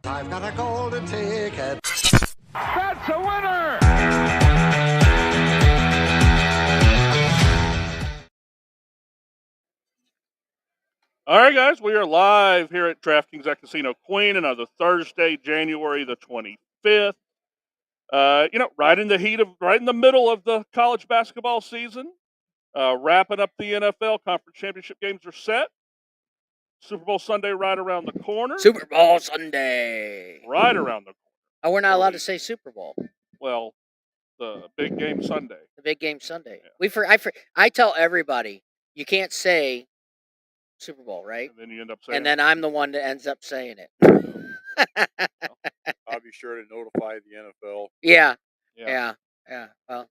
I've got a golden ticket. That's a winner! All right, guys, we are live here at DraftKings at Casino Queen another Thursday, January the 25th. Right in the middle of the college basketball season, wrapping up the NFL conference championship games are set. Super Bowl Sunday right around the corner. Super Bowl Sunday. Right around the corner. Oh, we're not allowed to say Super Bowl. Well, the big game Sunday. The big game Sunday. Yeah. I tell everybody you can't say Super Bowl, right? And then you end up saying. And then I'm the one that ends up saying it. I'll be sure to notify the NFL. Yeah. Well,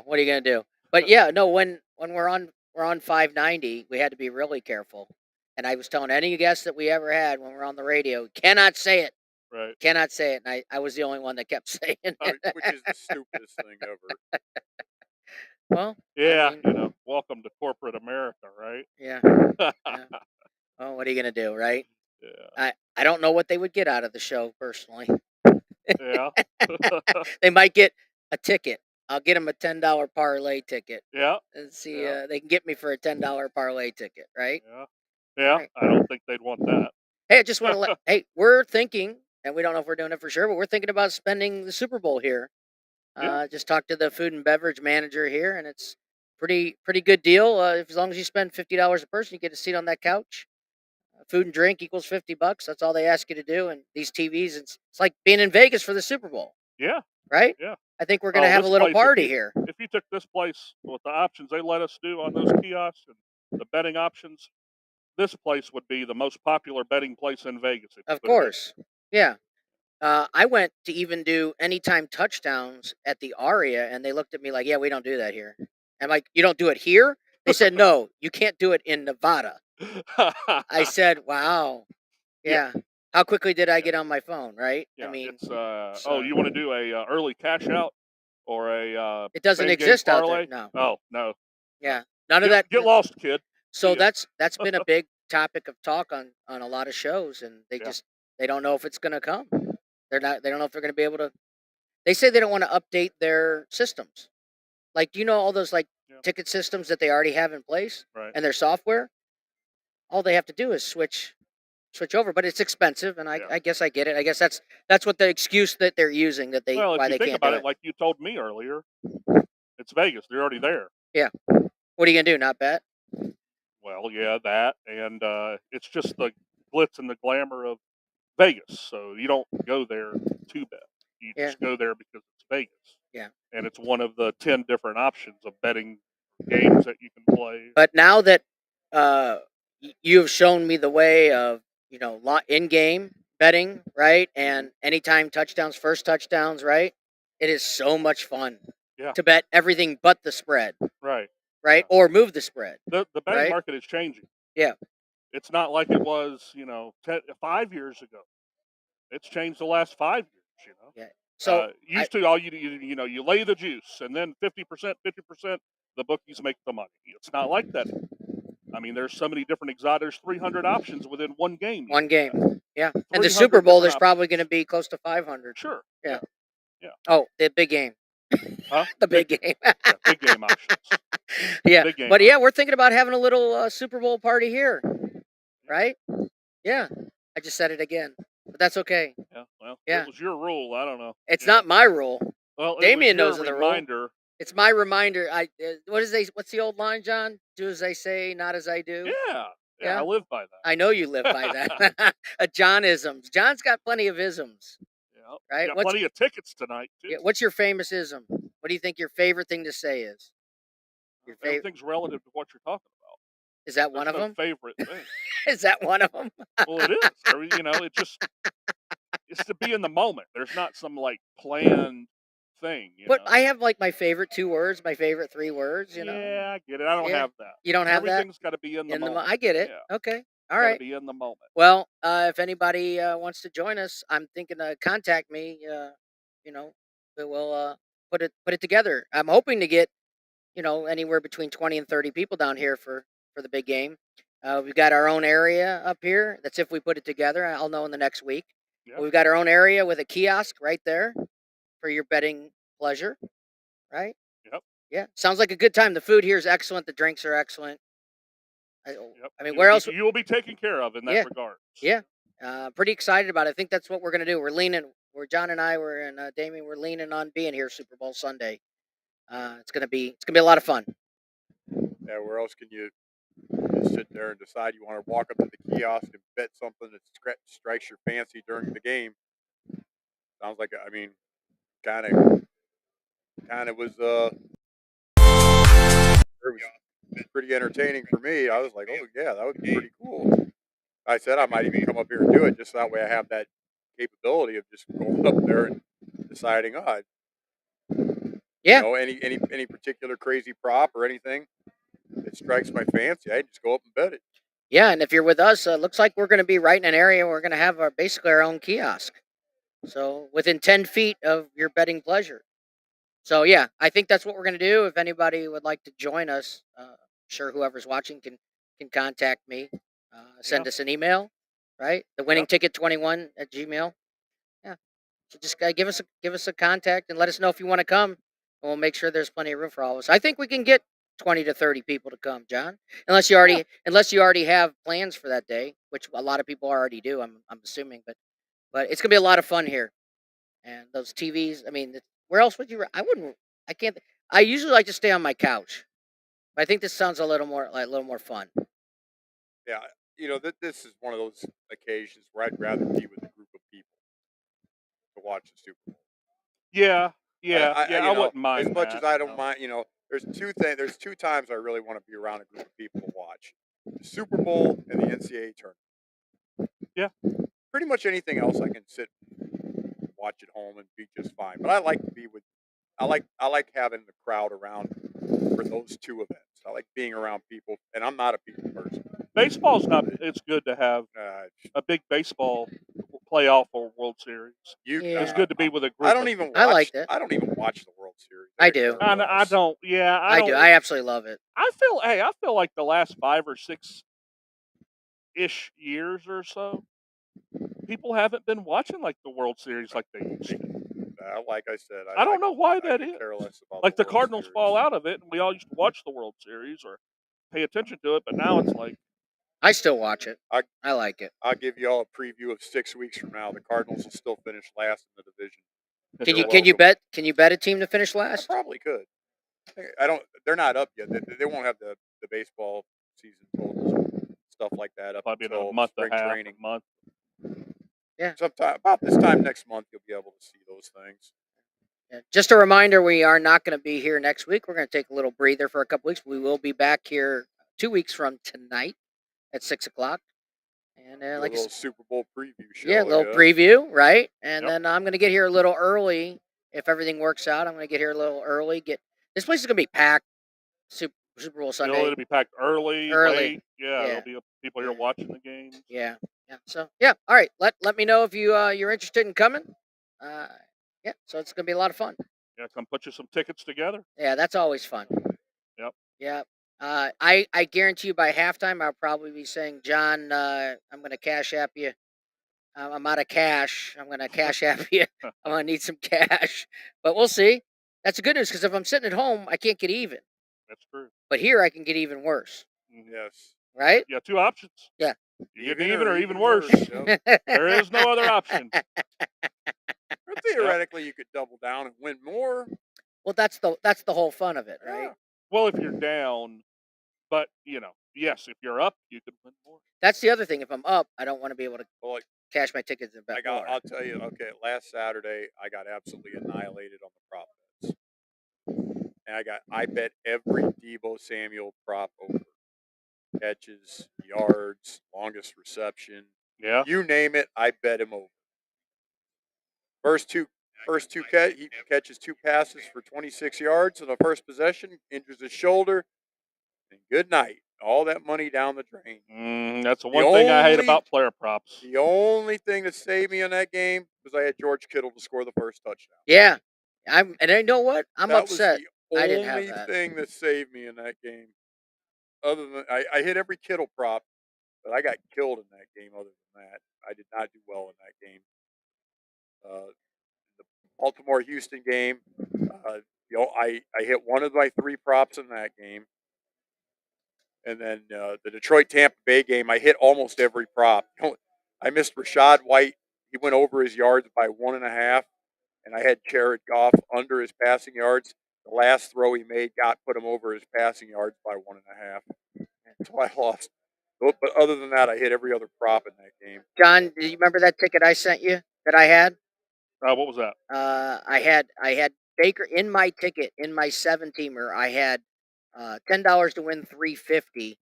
what are you gonna do? But yeah, no. When we're on 590, we had to be really careful. And I was telling any guest that we ever had when we're on the radio, cannot say it. Right. Cannot say it. And I was the only one that kept saying it. Which is the stupidest thing ever. Well, yeah, welcome to corporate America, right? Yeah. Well, what are you gonna do, right? Yeah. I don't know what they would get out of the show personally. Yeah. They might get a ticket. I'll get them a $10 parlay ticket. Yeah. And see, they can get me for a $10 parlay ticket, right? Yeah. Yeah. Right. I don't think they'd want that. Hey, I just want to hey, we're thinking, and we don't know if we're doing it for sure, but we're thinking about spending the Super Bowl here. Just talked to the food and beverage manager here, and it's pretty good deal. As long as you spend $50 a person, you get a seat on that couch. Food and drink equals $50. That's all they ask you to do. And these TVs, it's like being in Vegas for the Super Bowl. Yeah. Right? Yeah. I think we're going to have a little party here. If you took this place with the options they let us do on those kiosks and the betting options, this place would be the most popular betting place in Vegas. Of course. Yeah. I went to even do anytime touchdowns at the Aria, and they looked at me like, yeah, we don't do that here. I'm like, you don't do it here? They said, no, you can't do it in Nevada. I said, wow. Yeah. How quickly did I get on my phone, right? Yeah, I mean, it's you want to do a early cash out or a it doesn't exist out there. No. Oh, no. Yeah. None of that. Get lost, kid. So that's been a big topic of talk on a lot of shows, and they don't know if it's going to come. They don't know if they're going to be able to. They say they don't want to update their systems. Like, do you know all those ticket systems that they already have in place, right, and their software? All they have to do is switch over, but it's expensive, and I guess I get it. I guess that's what the excuse that they're using why they can't do it. Well, if you think about it, like you told me earlier, it's Vegas. They're already there. Yeah. What are you gonna do? Not bet? Well, yeah, that, and it's just the glitz and the glamour of Vegas. So you don't go there to bet. You just go there because it's Vegas. Yeah. And it's one of the 10 different options of betting games that you can play. But now that you have shown me the way of in-game betting, right, and anytime touchdowns, first touchdowns, right, it is so much fun to bet everything but the spread. Right. Right? Yeah. Or move the spread. The betting market is changing. Yeah. It's not like it was, 5 years ago. It's changed the last 5 years, Yeah. So used to all you lay the juice and then 50%, the bookies make the money. It's not like that. I mean, there's so many different there's 300 options within one game. One game. Yeah. And the Super Bowl there's probably going to be close to 500. Sure. Yeah. Yeah. Oh, the big game. Huh? The big game. Big game options. Yeah. But yeah, we're thinking about having a little Super Bowl party here. Right? Yeah. I just said it again. But that's okay. Yeah. Well, it was your rule. I don't know. It's not my rule. Well, Damien knows the reminder. Rule. It's my reminder. What's the old line, John? Do as I say, not as I do. Yeah. I live by that. I know you live by that. A John-isms. John's got plenty of isms. Yeah. Right. Got plenty of tickets tonight too. Yeah, what's your famous ism? What do you think your favorite thing to say is? Everything's relative to what you're talking about. Is that one of them? Favorite thing. Is that one of them? Well, it is. It's to be in the moment. There's not some planned thing. But I have my favorite 2 words, my favorite 3 words. Yeah, I get it. I don't have that. You don't have Everything's got to be in the moment. I get it. Yeah. Okay. All right. Be in the moment. Well, if anybody wants to join us, I'm thinking to contact me. We'll put it together. I'm hoping to get anywhere between 20 and 30 people down here for the big game. We've got our own area up here. That's if we put it together. I'll know in the next week. Yeah. But we've got our own area with a kiosk right there for your betting pleasure, right? Yep. Yeah, sounds like a good time. The food here is excellent. The drinks are excellent. I Yep. mean, where else? You will be taken care of in that Yeah. regard. Yeah, pretty excited about it. I think that's what we're gonna do. We're leaning. John and I were and Damien. We're leaning on being here Super Bowl Sunday. It's gonna be a lot of fun. Yeah, where else can you just sit there and decide you want to walk up to the kiosk and bet something that strikes your fancy during the game? Sounds like, I mean, kind of was it was pretty entertaining for me. I was like, oh yeah, that would be pretty cool. I said I might even come up here and do it just that way I have that capability of just going up there and deciding, Yeah. you know, any particular crazy prop or anything that strikes my fancy, I just go up and bet it. Yeah, and if you're with us, looks like we're gonna be right in an area where we're gonna have basically our own kiosk. So within 10 feet of your betting pleasure. So yeah, I think that's what we're gonna do. If anybody would like to join us, sure whoever's watching can contact me. Send us an email, right? The winning ticket 21 at Gmail. Yeah. So just give us a contact and let us know if you want to come, and we'll make sure there's plenty of room for all of us. I think we can get 20 to 30 people to come, John. Unless you already have plans for that day, which a lot of people already do. I'm assuming, but it's gonna be a lot of fun here. And those TVs. I mean, where else would you? I wouldn't. I can't. I usually like to stay on my couch. But I think this sounds a little more fun. Yeah, you know, this is one of those occasions where I'd rather be with a group of people to watch the Super Bowl. Yeah. I I wouldn't mind as much as that, I you don't know. mind. You know, there's two times I really want to be around a group of people to watch: the Super Bowl and the NCAA tournament. Yeah. Pretty much anything else I can sit and watch at home and be just fine. But I like to be with. I like having the crowd around for those two events. I like being around people, and I'm not a people person. Baseball's not. It's good to have Uh, a big baseball playoff or World Series. Yeah. It's good to be with a group. I don't even watch. I liked it. I don't even watch the World Series. I do. I don't. Yeah, I don't. do. I absolutely love it. I feel like the last 5 or 6 ish years or so, people haven't been watching like the World Series like they used to. Like I said, I don't know why that could is. care less about Like the World Cardinals Series. fall out of it, and we all used to watch the World Series or pay attention to it, but now it's like I still watch it. I like it. I'll give you all a preview of 6 weeks from now. The Cardinals will still finish last in the division. Can you bet a team to finish I last? probably could. I don't. They're not up yet. They won't have the baseball season totals and stuff like that up probably in until a month spring and a half, training. a month. Yeah. Sometime about this time next month, you'll be able to see those things. Yeah. Just a reminder, we are not going to be here next week. We're going to take a little breather for a couple weeks. We will be back here 2 weeks from tonight at 6:00. And like a little Super Bowl preview show. Yeah, a little preview, right? And Yep. then I'm going to get here a little early if everything works out. I'm going to get here a little early. This place is going to be packed. Super Bowl Sunday. It'll be packed early. Late. Yeah, there'll be people here watching the games. Yeah. So yeah, all right. Let me know if you're interested in coming. Yeah. So it's gonna be a lot of fun. Yeah, come put you some tickets together. Yeah, that's always fun. Yep. Yeah. I guarantee you by halftime I'll probably be saying, John, I'm gonna cash app you. I'm out of cash. I'm gonna cash app you. I'm gonna need some cash, but we'll see. That's the good news because if I'm sitting at home, I can't get even. That's true. But here I can get even worse. Yes. Right? Yeah, 2 options. Yeah. You get even or even worse. Yep. There is no other option. Or theoretically, you could double down and win more. Well, that's the whole fun of it, right? Yeah. Well, if you're down, but yes, if you're up, you could win more. That's the other thing. If I'm up, I don't want to be able to Well, cash my tickets and bet more. I'll tell you. Okay, last Saturday I got absolutely annihilated on the prop bets, and I bet every Deebo Samuel prop over catches, yards, longest reception. Yeah. You name it, I bet him over. First two he catches 2 passes for 26 yards on the first possession, injures his shoulder, and good night. All that money down the drain. That's the one thing I hate about player props. The only thing that saved me in that game was I had George Kittle to score the first touchdown. Yeah, and I know what? I'm That upset. was the I didn't have only that. thing that saved me in that game. Other than I hit every Kittle prop but I got killed in that game. Other than that, I did not do well in that game. The Baltimore Houston game, I hit one of my three props in that game, and then the Detroit Tampa Bay game, I hit almost every prop. I missed Rashad White. He went over his yards by 1.5, and I had Jared Goff under his passing yards. The last throw he made put him over his passing yards by 1.5. So I lost. But other than that, I hit every other prop in that game. John, do you remember that ticket I sent you that I had? What was that? I had Baker in my ticket in my 7-teamer. I had $10 to win 350.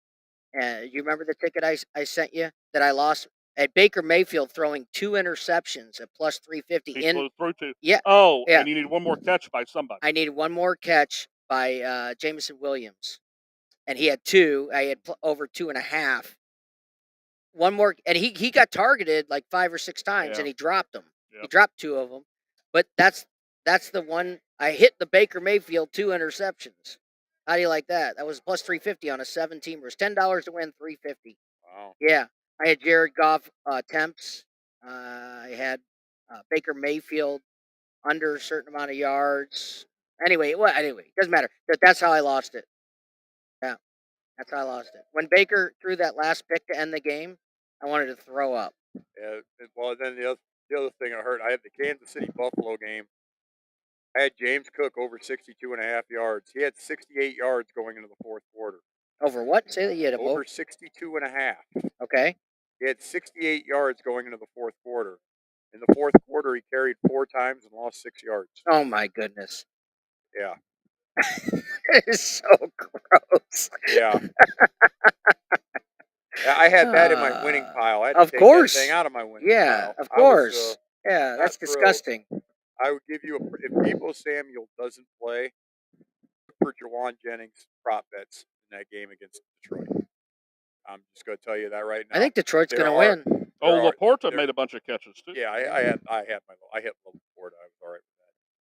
You remember the ticket I sent you that I lost at Baker Mayfield throwing 2 interceptions at plus 350 He in flew through to. yeah Oh, yeah. and you need one more catch by somebody. I needed one more catch by Jameson Williams, and he had 2. I had over 2.5. One more, and he got targeted like 5 or 6 times, Yeah. and he dropped them. He Yep. dropped 2 of them, but that's the one I hit the Baker Mayfield 2 interceptions. How do you like that? That was plus 350 on a 7-teamer. It's $10 to win 350. Wow. Yeah, I had Jared Goff attempts. I had Baker Mayfield under a certain amount of yards. Anyway, it doesn't matter. That's how I lost it. Yeah, that's how I lost it. When Baker threw that last pick to end the game, I wanted to throw up. Yeah. Well, then the other thing I heard, I had the Kansas City Buffalo game. I had James Cook over 62.5 yards. He had 68 yards going into the fourth quarter. Over what? Say that you had a Over 62.5. Okay. He had 68 yards going into the fourth quarter. In the fourth quarter, he carried 4 times and lost 6 yards. Oh my goodness. Yeah. It is so gross. Yeah. I had that in my winning pile. I had to Of take course. that thing out of my winning Yeah, pile. of I was, course. Yeah, not that's thrilled. disgusting. I would give you if Deebo Samuel doesn't play, look for Jawan Jennings prop bets in that game against Detroit. I'm just going to tell you that right now. I think Detroit's There going to are- win. Oh, there are- Laporta there- made a bunch of catches too. Yeah, I hit Laporta. I was all right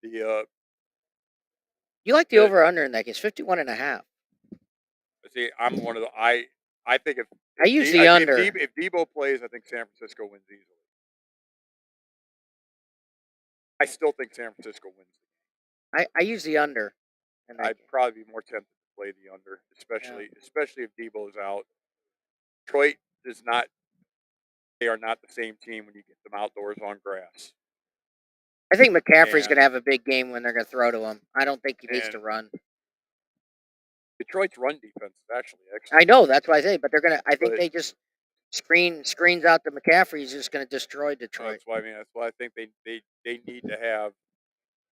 with that. You like the the- over-under in that case, 51.5. See, I'm one of the I think if I use if the De- if under. Debo- if Debo plays, I think San Francisco wins easily. I still think San Francisco wins. I use the under. in that I'd game. probably be more tempted to play the under, especially if Debo's out. Detroit does not. They are not the same team when you get them outdoors on grass. I think McCaffrey's And- going to have a big game when they're going to throw to him. I don't think he needs And- to run. Detroit's run defense is actually excellent. I know, that's why I say, but they're going to. I think But- they just screens out to McCaffrey. He's just going to destroy Detroit. That's why That's why I think they need to have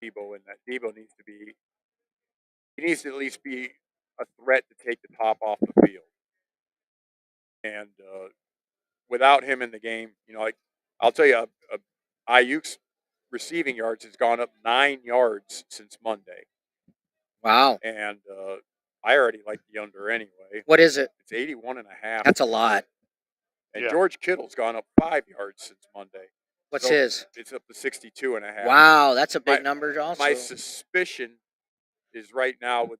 Debo in that. Debo needs to be. He needs to at least be a threat to take the top off the field. And without him in the game, I'll tell you, Ayuk's receiving yards has gone up 9 yards since Monday, Wow. and I already like the under anyway. What is it? It's 81.5. That's a lot. And Yeah. George Kittle's gone up 5 yards since Monday. What's So his? It's up to 62.5. Wow, that's a big My- number also. My suspicion is right now with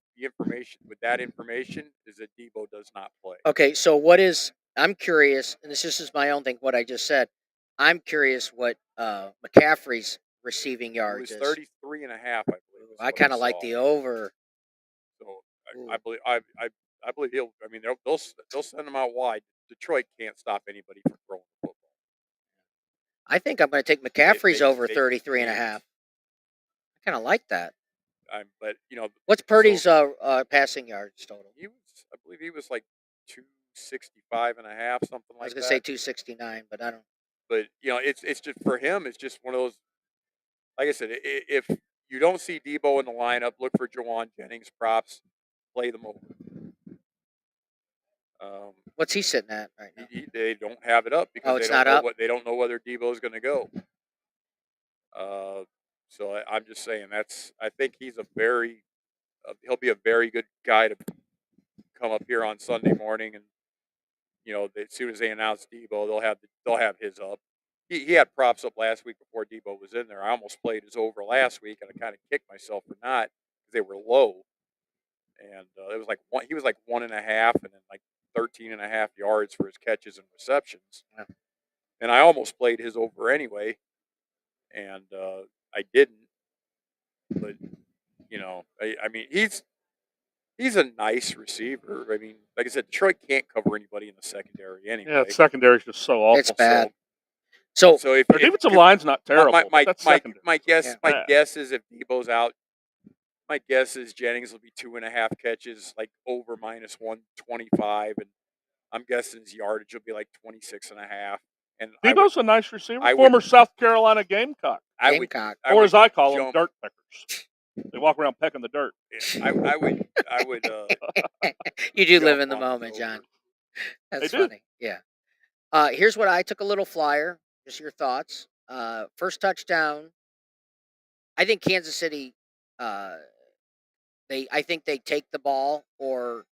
that information, is that Debo does not play. Okay, so I'm curious, and this is my own thing, what I just said. I'm curious what McCaffrey's receiving It yards was is. 33.5, I believe. is I what kind of like saw. the over. So Ooh. I believe he'll. I mean, they'll send him out wide. Detroit can't stop anybody from throwing the football. I think I'm going to take McCaffrey's over they- 33 and a half. I kind of like that. But What's Purdy's passing yards total? I believe he was like 265.5, something I was like going to that. say 269, but I don't. But it's just for him. It's just one of those. Like I said, if you don't see Debo in the lineup, look for Jawan Jennings props, play them over. What's he sitting at right now? They don't have it up because Oh, it's they don't not know up? they don't know whether Debo's going to go. So I'm just saying I think he's he'll be a very good guy to come up here on Sunday morning, and as soon as they announce Debo, they'll have his up. He had props up last week before Debo was in there. I almost played his over last week, and I kind of kicked myself for not because they were low, and it was like he was like 1.5, and then like 13.5 yards for his catches and receptions. Yeah. And I almost played his over anyway, and I didn't. But I mean, he's a nice receiver. I mean, like I said, Detroit can't cover anybody in the secondary Yeah, anyway. the secondary is just so awful. It's bad. So So if Their defensive line's not terrible. my but that secondary is guess bad. is if Debo's out, my guess is Jennings will be 2.5 catches, like over minus 125, and I'm guessing his yardage will be like 26.5. And Debo's a nice receiver, I would- former South Carolina Gamecock, Gamecock. or as I call them, jump- dirt peckers. They walk around pecking the dirt. I would You do live jump in the on his moment, over. John. That's They do. funny. Yeah. Here's what I took a little flyer. Just your thoughts. First touchdown. I think Kansas City. I think they take the ball, or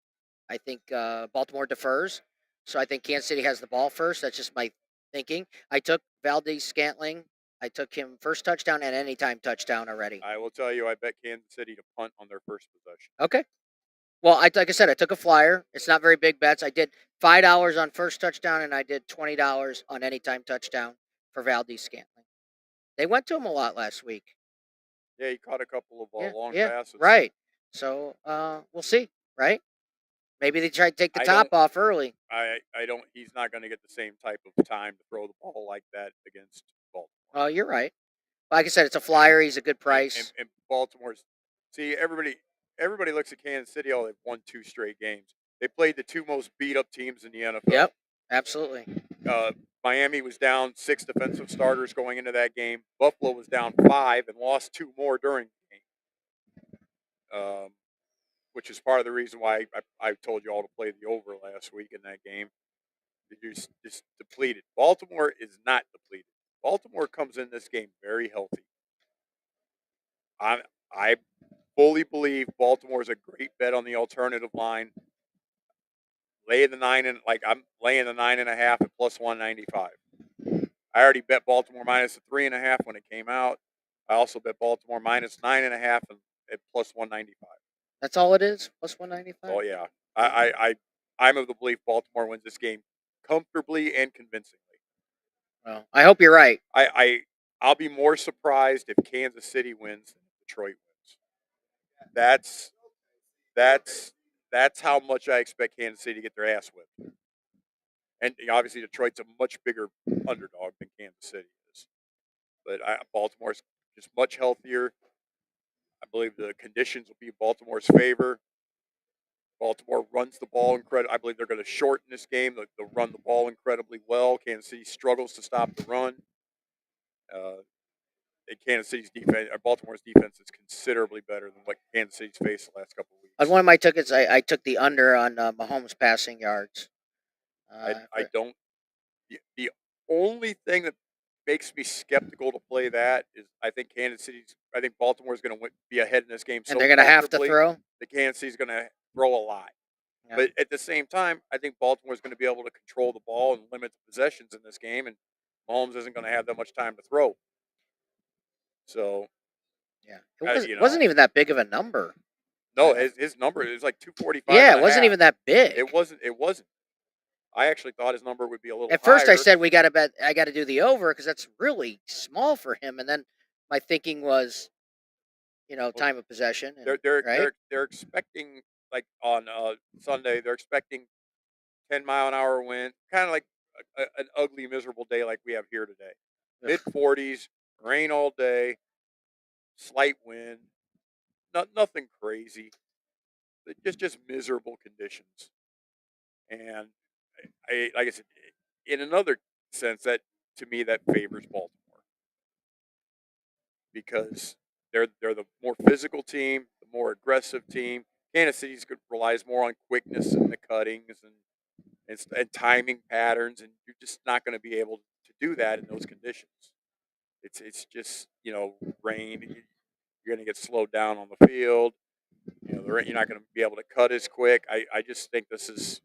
I think Baltimore defers. So I think Kansas City has the ball first. That's just my thinking. I took Valdez Scantling. I took him first touchdown and anytime touchdown already. I will tell you, I bet Kansas City to punt on their first possession. Okay. Well, like I said, I took a flyer. It's not very big bets. I did $5 on first touchdown, and I did $20 on anytime touchdown for Valdez Scantling. They went to him a lot last week. Yeah, he caught a couple of long yeah, passes. right. So we'll see, right? Maybe they try to take the I top don't- off early. I don't. He's not going to get the same type of time to throw the ball like that against Baltimore. Oh, you're right. Like I said, it's a flyer. He's a good price. And Baltimore's. See, everybody looks at Kansas City. Oh, they've won 2 straight games. They played the 2 most beat up teams in the NFL. Yep, absolutely. Miami was down 6 defensive starters going into that game. Buffalo was down 5 and lost 2 more during the game. Which is part of the reason why I told you all to play the over last week in that game. You're just depleted. Baltimore is not depleted. Baltimore comes in this game very healthy. I fully believe Baltimore is a great bet on the alternative line. I'm laying the 9.5 at plus 195. I already bet Baltimore minus the 3.5 when it came out. I also bet Baltimore minus 9.5 at plus 195. That's all it is. Plus 195. Oh yeah, I'm of the belief Baltimore wins this game comfortably and convincingly. Well, I hope you're right. I'll be more surprised if Kansas City wins than if Detroit wins. That's how much I expect Kansas City to get their ass whipped. And obviously Detroit's a much bigger underdog than Kansas City is. But Baltimore's just much healthier. I believe the conditions will be in Baltimore's favor. Baltimore runs the ball incredibly. I believe they're going to shorten this game. They'll run the ball incredibly well. Kansas City struggles to stop the run. Kansas City's defense, or Baltimore's defense, is considerably better than what Kansas City's faced the last couple of weeks. On one of my tickets, I took the under on Mahomes passing yards. I don't. The only thing that makes me skeptical to play that is I think Baltimore's going to be ahead in this game. And they're going to have to comfortably throw. that Kansas City's going to throw a lot. Yeah. But at the same time, I think Baltimore's going to be able to control the ball and limit the possessions in this game, and Mahomes isn't going to have that much time to throw. So, Yeah, it wasn't even that big of a number. no, his number is like 245. Yeah, it wasn't even that big. It wasn't. I actually thought his number would be a little. At first, I higher. said we got to bet. I got to do the over because that's really small for him. And then my thinking was, time of possession. And, they're expecting, like on Sunday, they're expecting 10-mile-an-hour wind, kind of like an ugly, miserable day like we have here today. Mid 40s, rain all day, slight wind, nothing crazy, just miserable conditions. And like I said, in another sense, that to me that favors Baltimore because they're the more physical team, the more aggressive team. Kansas City relies more on quickness and the cuttings and timing patterns, and you're just not going to be able to do that in those conditions. It's just rain. You're going to get slowed down on the field. You're not going to be able to cut as quick. I just think this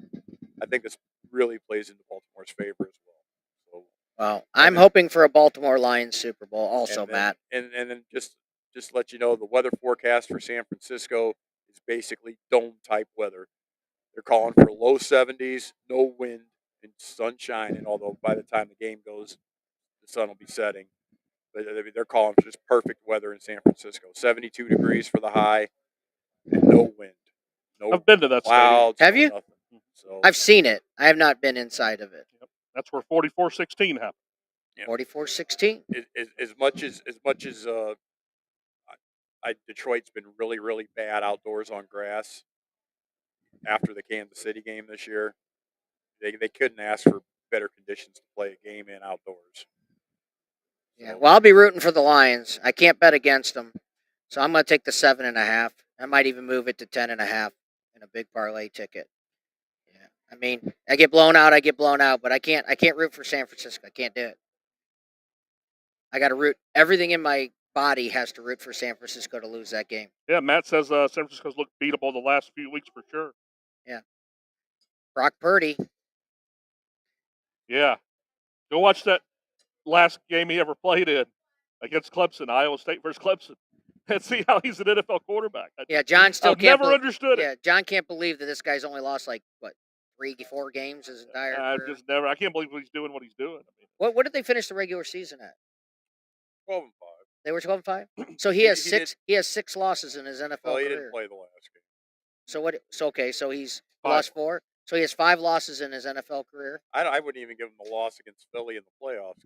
really plays into Baltimore's favor as well. So, well, I'm hoping for a Baltimore Lions Super Bowl also, Matt. And then just let you know, the weather forecast for San Francisco is basically dome type weather. They're calling for low 70s, no wind, and sunshine. And although by the time the game goes, the sun will be setting. But they're calling for just perfect weather in San Francisco. 72 degrees for the high, and no wind, no I've been to that stadium. clouds. Have no you? Nothing. So I've seen it. I have not been inside of it. That's where 44-16 happened. Yeah. 44-16. as much as Detroit's been really bad outdoors on grass after the Kansas City game this year. They couldn't ask for better conditions to play a game in outdoors. Yeah. Well, I'll be rooting for the Lions. I can't bet against them, so I'm going to take the 7.5. I might even move it to 10.5 in a big parlay ticket. Yeah. I mean, I get blown out, but I can't root for San Francisco. I can't do it. I got to root. Everything in my body has to root for San Francisco to lose that game. Yeah, Matt says San Francisco's looked beatable the last few weeks for sure. Yeah. Brock Purdy. Yeah. Go watch that last game he ever played in against Clemson, Iowa State versus Clemson, and see how he's an NFL quarterback. Yeah, John still I've can't. never understood it. Yeah, John can't believe that this guy's only lost like what 3-4 games his entire career. I can't believe he's doing what he's doing. I mean, What did they finish the regular season at? 12-5. They were 12-5. So he has six. He has 6 losses in his NFL Well, he career. didn't play the last game. So what? So okay. So he's 5. lost 4. So he has 5 losses in his NFL career. I wouldn't even give him the loss against Philly in the playoffs.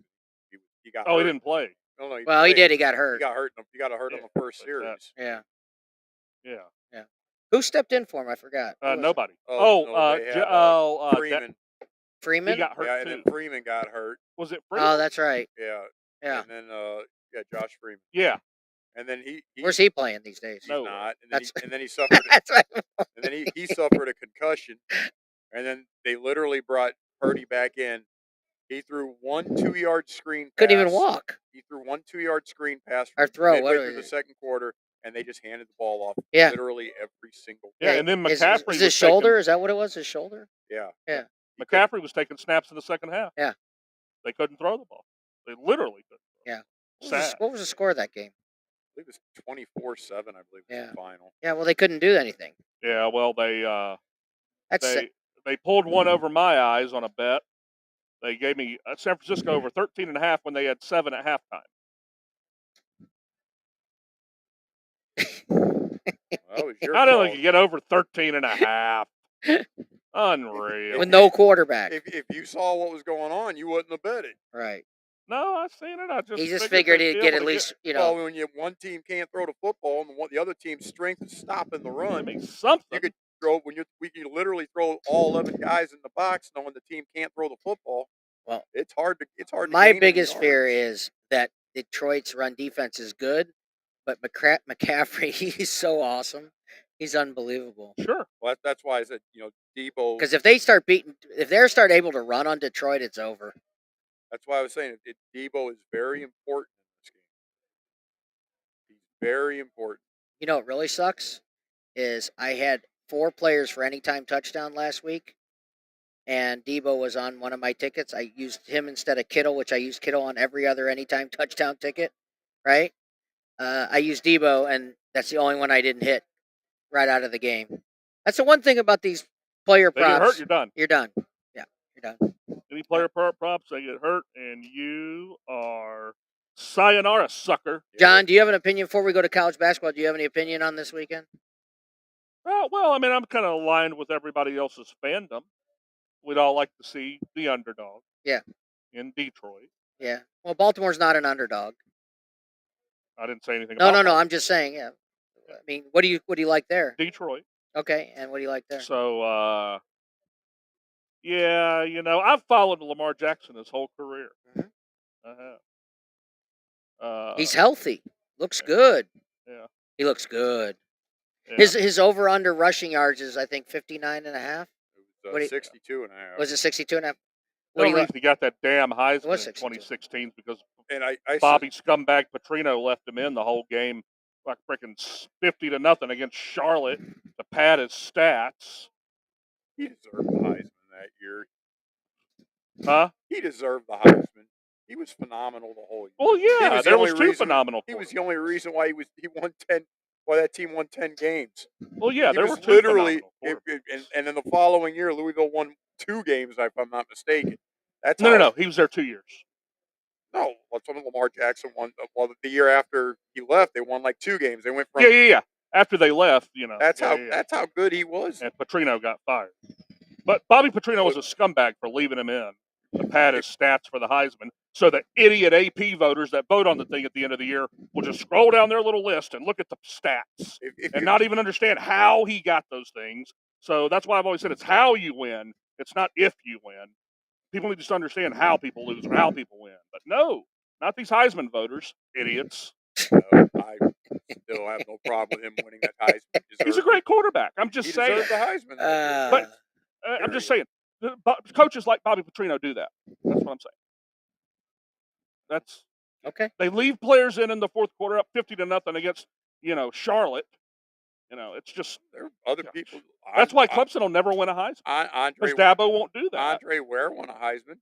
He got. Oh, hurt. he didn't play. No, he Well, he played. did. He got hurt. He got hurt. He got hurt Yeah, on the first like that. series. Yeah. Yeah. Who stepped in for him? I forgot. Who was it? Nobody. Oh, no, they had, Freeman. Freeman. He got hurt Yeah, too. and then Freeman got hurt. Was it Freeman? Oh, that's right. Yeah. Yeah. And then Josh Freeman. Yeah. And then he Where's he playing these days? he's No. not. And then, That's- and then he suffered. That's right. And then he suffered a concussion, and then they literally brought Purdy back in. He threw one 2-yard screen pass. Couldn't even walk. He threw one 2-yard screen pass Or from throw, midway whatever through it the is. second quarter, and they just handed the ball off Yeah. literally every single Yeah, play. and then Is McCaffrey his was shoulder? Is that what it was? His shoulder? Yeah. Yeah. McCaffrey was taking snaps in the second half. Yeah. They couldn't throw the ball. They literally couldn't. Yeah. Sad. What was the score of that game? I believe it was 24-7, I believe, was Yeah. the final. Yeah, well, they couldn't do anything. Yeah, well, they That's they pulled one over my eyes on a bet. They gave me San Francisco over 13.5 when they had 7 at halftime. Well, it was your I don't fault. think you get over 13.5. Unreal. with no quarterback. If you saw what was going on, you wouldn't have bet it. Right. No, I seen it. I just He just figured they'd he'd be get able at to least, you know. Well, when one team can't throw the football and the other team's strength is stopping the I run, mean, something. you could throw we can literally throw all 11 guys in the box, knowing the team can't throw the football. Well, it's hard to My gain any biggest fear yards. is that Detroit's run defense is good, but McCaffrey, he's so awesome. He's unbelievable. Sure. Well, that's why I said Debo. Because if they start able to run on Detroit, it's over. That's why I was saying Debo is very important in this game. He's very important. You know what really sucks is I had 4 players for anytime touchdown last week, and Debo was on one of my tickets. I used him instead of Kittle, which I used Kittle on every other anytime touchdown ticket, right? I used Debo, and that's the only one I didn't hit right out of the game. That's the one thing about these player They get props. hurt, you're done. You're done. Yeah, you're done. Any player props, they get hurt, and you are sayonara, sucker. John, do you have an opinion before we go to college basketball? Do you have any opinion on this weekend? Well, I mean, I'm kind of aligned with everybody else's fandom. We'd all like to see the underdog. Yeah. In Detroit. Yeah. Well, Baltimore's not an underdog. I didn't say anything No, about no, no. that. I'm just saying. Yeah. I mean, what do you like there? Detroit. Okay, and what do you like there? So, yeah, I've followed Lamar Jackson his whole career. Mhm. I have. He's healthy. Looks good. Yeah. He looks good. Yeah. His over under rushing yards is I think 59.5. It What was do you- 62 and a half. Was it 62.5? The What do only you reason he got that damn Heisman was in 62. 2016 because And I said- Bobby Scumbag Petrino left him in the whole game, like freaking 50-0 against Charlotte to pad his stats. he deserved the Heisman that year. Huh? He deserved the Heisman. He was phenomenal the whole year. Well, He yeah, was the there only was 2 reason- phenomenal. He for was him. the only reason why he won 10. Boy, that team won 10 games. Well, yeah, He there was were two literally, phenomenal and then the following year, Louisville won 2 games, if I'm not mistaken. That's No, how. no, no. He was there 2 years. No, well, some of Lamar Jackson won. Well, the year after he left, they won like 2 games. They went from. Yeah. After they left, That's yeah, how. yeah. That's how good he was. And Petrino got fired. But Bobby Petrino was But a scumbag for leaving him in to pad his stats for the Heisman, so the idiot AP voters that vote on the thing at the end of the year will just scroll down their little list and look at the stats if and you, not even understand how he got those things. So that's why I've always said it's how you win. It's not if you win. People need to just understand how people lose or how people win. But no, not these Heisman voters, idiots. I still have no problem with him winning that Heisman. He's a great quarterback. I'm just He saying. deserved the Heisman. That year. But I'm just saying, coaches like Bobby Petrino do that. That's what I'm saying. That's Okay. they leave players in the fourth quarter up 50-0 against Charlotte. It's just There are other people. that's why Clemson will never win a Heisman Andre because Dabo won't do that. Andre Ware won a Heisman.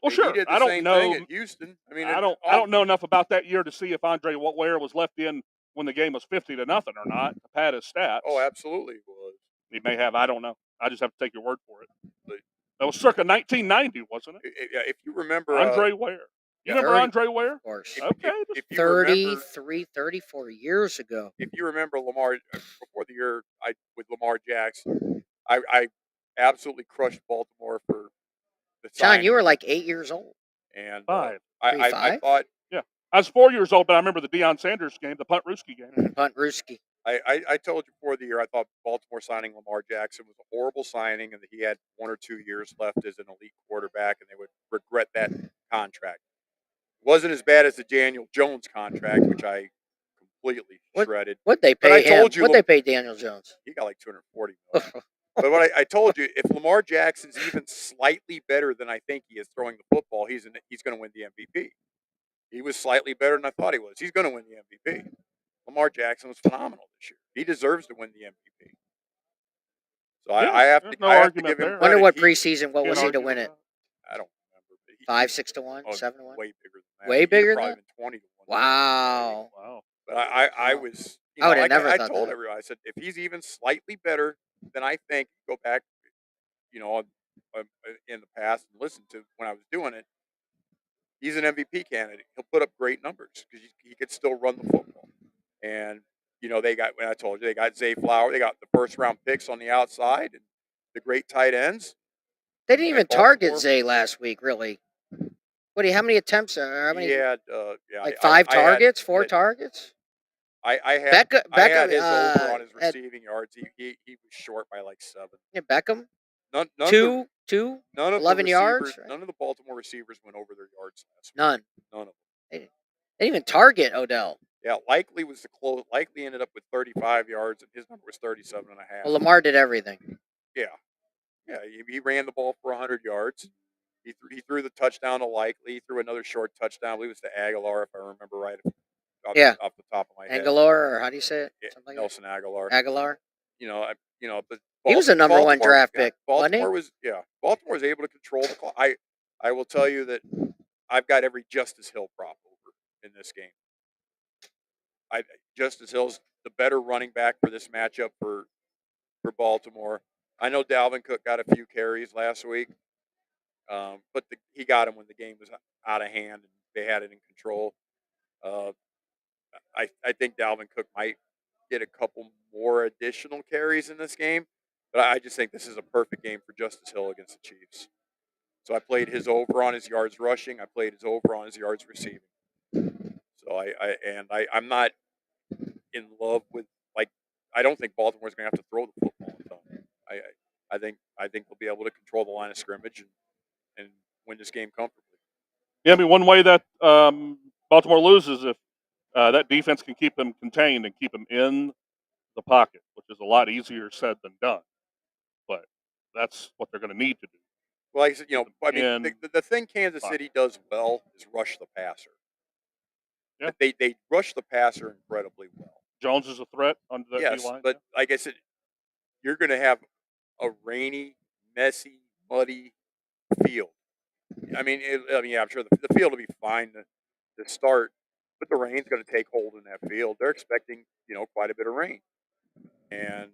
Well, He sure. did the I don't same know. thing at Houston. I mean, I don't know enough about that year to see if Andre Ware was left in when the game was 50-0 or not to pad his stats. Oh, absolutely it was. He may have. I don't know. I just have to take your word for it. But That was circa 1990, wasn't it? if you remember, Andre Ware. You remember 30, Andre Ware? Of course. Okay. if you remember, 33, 34 years ago. if you remember Lamar before the year with Lamar Jackson, I absolutely crushed Baltimore for the John, signing. you were like 8 years old. And 5. I 5? thought I was 4 years old, but I remember the Deion Sanders game, the Punt Ruski game. Punt Ruski. I told you before the year I thought Baltimore signing Lamar Jackson was a horrible signing and that he had 1 or 2 years left as an elite quarterback and they would regret that contract. It wasn't as bad as the Daniel Jones contract, which I completely shredded. What'd they But I pay him? told you What'd they pay Daniel Jones? He got like $240 million. But what I told you, if Lamar Jackson's even slightly better than I think he is throwing the football, he's going to win the MVP. He was slightly better than I thought he was. He's going to win the MVP. Lamar Jackson was phenomenal this year. He deserves to win the MVP. So I have to give him credit. Wonder what preseason, what was he to win it? I don't remember. But 5, 6 to 1, oh, 7 to 1? Way bigger than that. Way He'd bigger probably than that? been 20 to 1. Wow. But I was, I would have never I thought told that. everyone, I said, if he's even slightly better than I think, go back, in the past and listen to when I was doing it, he's an MVP candidate. He'll put up great numbers because he could still run the football. And, when I told you, they got Zay Flower. They got the first round picks on the outside and the great tight ends. They didn't even target Zay last week, really. How many attempts? How many? He had, like 5 targets, 4 targets? I had Beckham, his over on his receiving yards. He was short by like 7. Yeah, Beckham. None 2, none of 11 the yards. Right? None of the Baltimore receivers went over their yards last week. None. None of them. They didn't even target Odell. Yeah, Likely was the close. Likely ended up with 35 yards, and his number was 37.5. Well, Lamar did everything. Yeah. He ran the ball for 100 yards. He threw the touchdown to Likely. He threw another short touchdown. I believe it was to Aguilar, if I remember right. Off the top of my head. Aguilar, or how do you say it? Yeah, Something Nelson like Aguilar. Aguilar. But He was a number 1 draft pick. Baltimore was able to control the clock. I will tell you that I've got every Justice Hill prop over in this game. Justice Hill's the better running back for this matchup for Baltimore. I know Dalvin Cook got a few carries last week, but he got him when the game was out of hand and they had it in control. I think Dalvin Cook might get a couple more additional carries in this game, but I just think this is a perfect game for Justice Hill against the Chiefs. So I played his over on his yards rushing. I played his over on his yards receiving. So I'm not in love with, I don't think Baltimore's going to have to throw the football a ton. I think they'll be able to control the line of scrimmage and win this game comfortably. Yeah, I mean, one way that Baltimore loses if that defense can keep them contained and keep them in the pocket, which is a lot easier said than done. But that's what they're going to need to do. Well, like I said, the thing Kansas City does well is rush the passer. Yeah. They rush the passer incredibly well. Jones is a threat under that yes, D-line. But like I said, you're going to have a rainy, messy, muddy field. I'm sure the field will be fine to start, but the rain's going to take hold in that field. They're expecting, quite a bit of rain. And,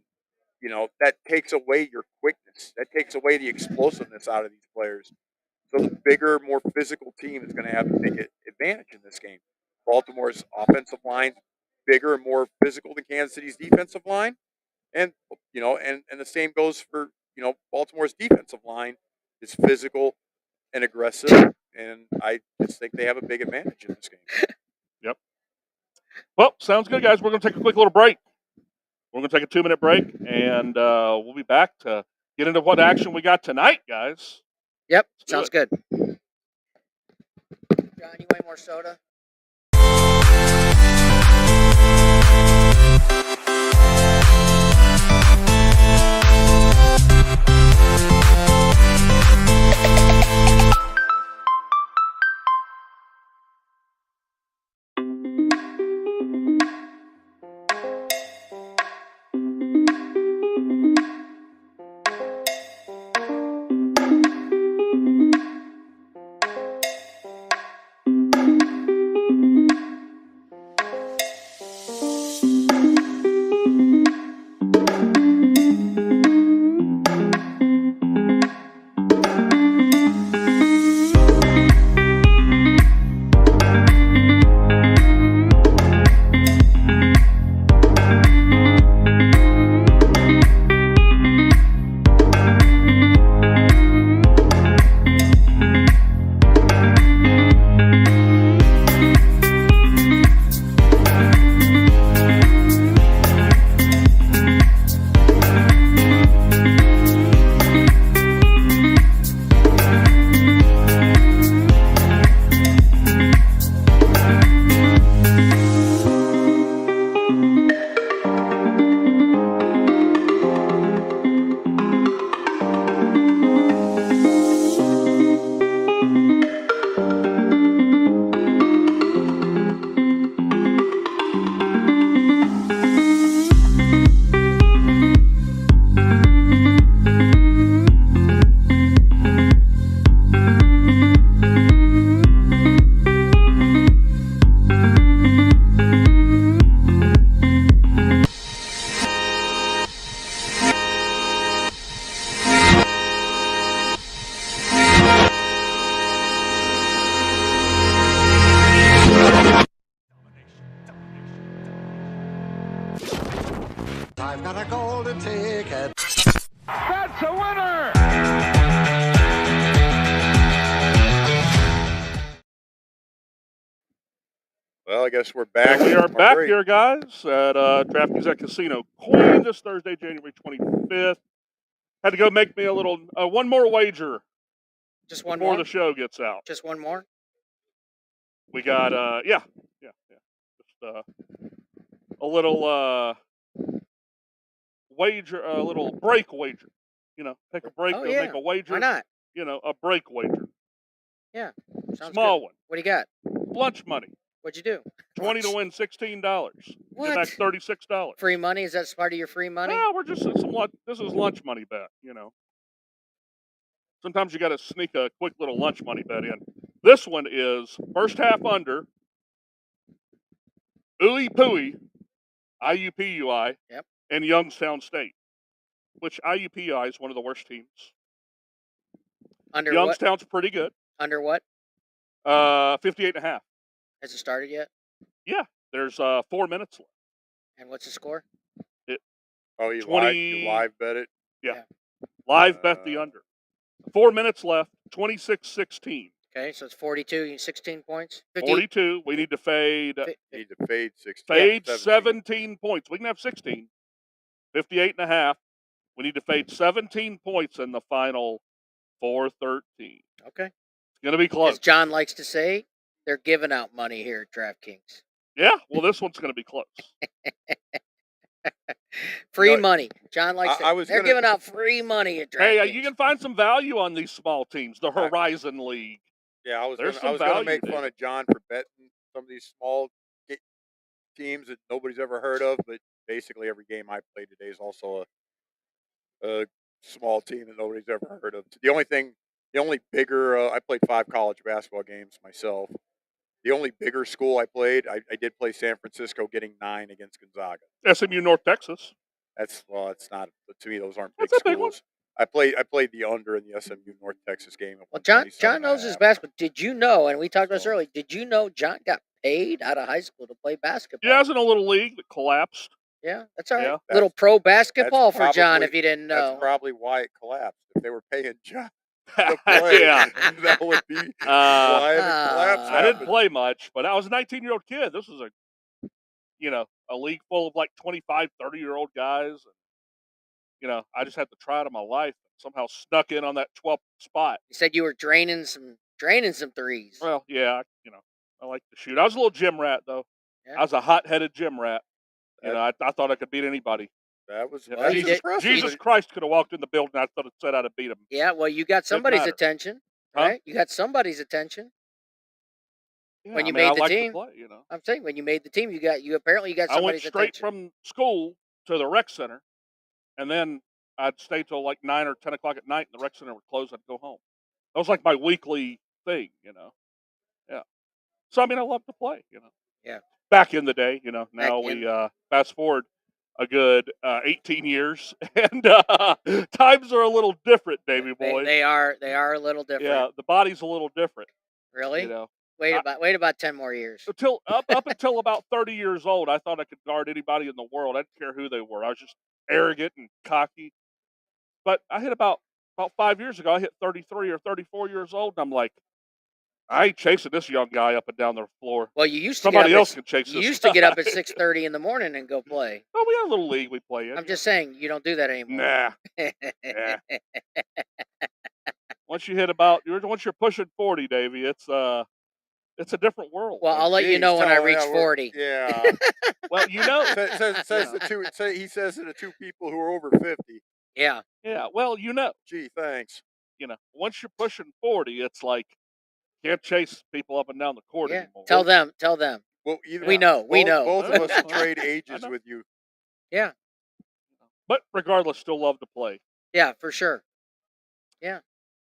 that takes away your quickness. That takes away the explosiveness out of these players. So the bigger, more physical team is going to have the big advantage in this game. Baltimore's offensive line bigger and more physical than Kansas City's defensive line, and and the same goes for Baltimore's defensive line is physical and aggressive, and I just think they have a big advantage in this game. Yep. Well, sounds good, guys. We're going to take a quick little break. We're going to take a 2-minute break, and we'll be back to get into what action we got tonight, guys. Yep, Let's do sounds it. good. John, you want more soda? I've got a golden ticket. That's a winner! Well, I guess we're back. And we are from our back break. here, guys, at DraftKings at Casino Queen this Thursday, January 25th. Had to go make me a little one more wager Just one before more? the show gets out. Just one more? We got just a little wager, a little break wager. Take a break, Oh, go yeah. make a wager. Why not? A break wager, Yeah. Sounds small good. one, What do you got? lunch money, What'd you do? 20 to win $16. What? Get back $36. Free money? Is that part of your free money? No, we're just some lunch. This is lunch money bet. Sometimes you got to sneak a quick little lunch money bet in. This one is first half under. Ooey Pooey, IUPUI, Yep. and Youngstown State, which IUPUI is one of the worst teams. Under Youngstown's pretty good. what? Under what? 58.5. Has it started yet? Yeah, there's 4 minutes left. And what's the score? Oh, you 20 live bet it? Live bet the under. 4 minutes left, 26-16. Okay, so it's 42, you need 16 points. 50, 42. We need to fade You need to fade 16. Fade 17 points. We can have 16. 58.5. We need to fade 17 points in the final 413. Okay. It's going to be close. As John likes to say, they're giving out money here at DraftKings. Yeah, well, this one's going to be close. Free money. John likes I to. was They're gonna- giving out free money at DraftKings. Hey, you can find some value on these small teams. The Horizon League. Yeah, I was There's going some to value make there. fun of John for betting some of these small teams that nobody's ever heard of, but basically every game I played today is also a small team that nobody's ever heard of. The only bigger, I played 5 college basketball games myself. The only bigger school I played, I did play San Francisco, getting 9 against Gonzaga. SMU North Texas. It's not to me. Those aren't big That's a big one. schools. I played the under in the SMU North Texas game. At Well, John 127 knows and a his half. basketball. Did you know? And we talked about this So- earlier. Did you know John got paid out of high school to play basketball? Yeah, I was in a little league that collapsed. Yeah, that's all right. Yeah. Little pro basketball for John, probably- if you didn't That's know. probably why it collapsed. If they were paying John to play, Yeah. that would be why it collapsed. I didn't happened. play much, but I was a 19-year-old kid. This was a league full of like 25, 30-year-old guys. And, I just had to try it in my life. Somehow snuck in on that 12th spot. You said you were draining some threes. Well, yeah, I like to shoot. I was a little gym rat, though. Yeah. I was a hot-headed gym rat. That- I thought I could beat anybody. That was Yeah, Well, you that's did- impressive. Jesus Christ could have walked in the building. I thought it said I'd have beat him. Yeah, well, you got somebody's matter. attention, Huh? right? You got somebody's attention. Yeah, When you I mean, made I the like team. to play, I'm saying when you made the team, apparently you got I went somebody's straight attention. from school to the rec center, and then I'd stay till like 9 or 10 o'clock at night, and the rec center would close. I'd go home. That was like my weekly thing, Yeah. So I mean, I love to play, Yeah. Back in the day, now Back we in- fast forward a good 18 years, and times are a little different, baby boy. They are a little different. Yeah, the body's a little different, Really? I- Wait about 10 more years. Until up until about 30 years old, I thought I could guard anybody in the world. I didn't care who they were. I was just arrogant and cocky. But I hit about 5 years ago. I hit 33 or 34 years old, and I'm like, I ain't chasing this young guy up and down the floor. Well, you used to Somebody get up else can chase you this used to get up at guy. 6:30 in the morning and go play. Oh, we had a little league we play in. I'm just saying you don't do that anymore. Nah. Once you're pushing 40, Davey, it's a different world. Well, I'll let you Geez, know when I tell- reach yeah, we're- 40. Yeah. Well, says the two. He says to the two people who are over 50. Yeah. Yeah, well, Gee, thanks. once you're pushing 40, it's like can't chase people up and down the court Yeah. anymore. Tell them. Well, either We know. both of us will I trade know. ages I know. with you. Yeah. But regardless, still love to play. Yeah, for sure.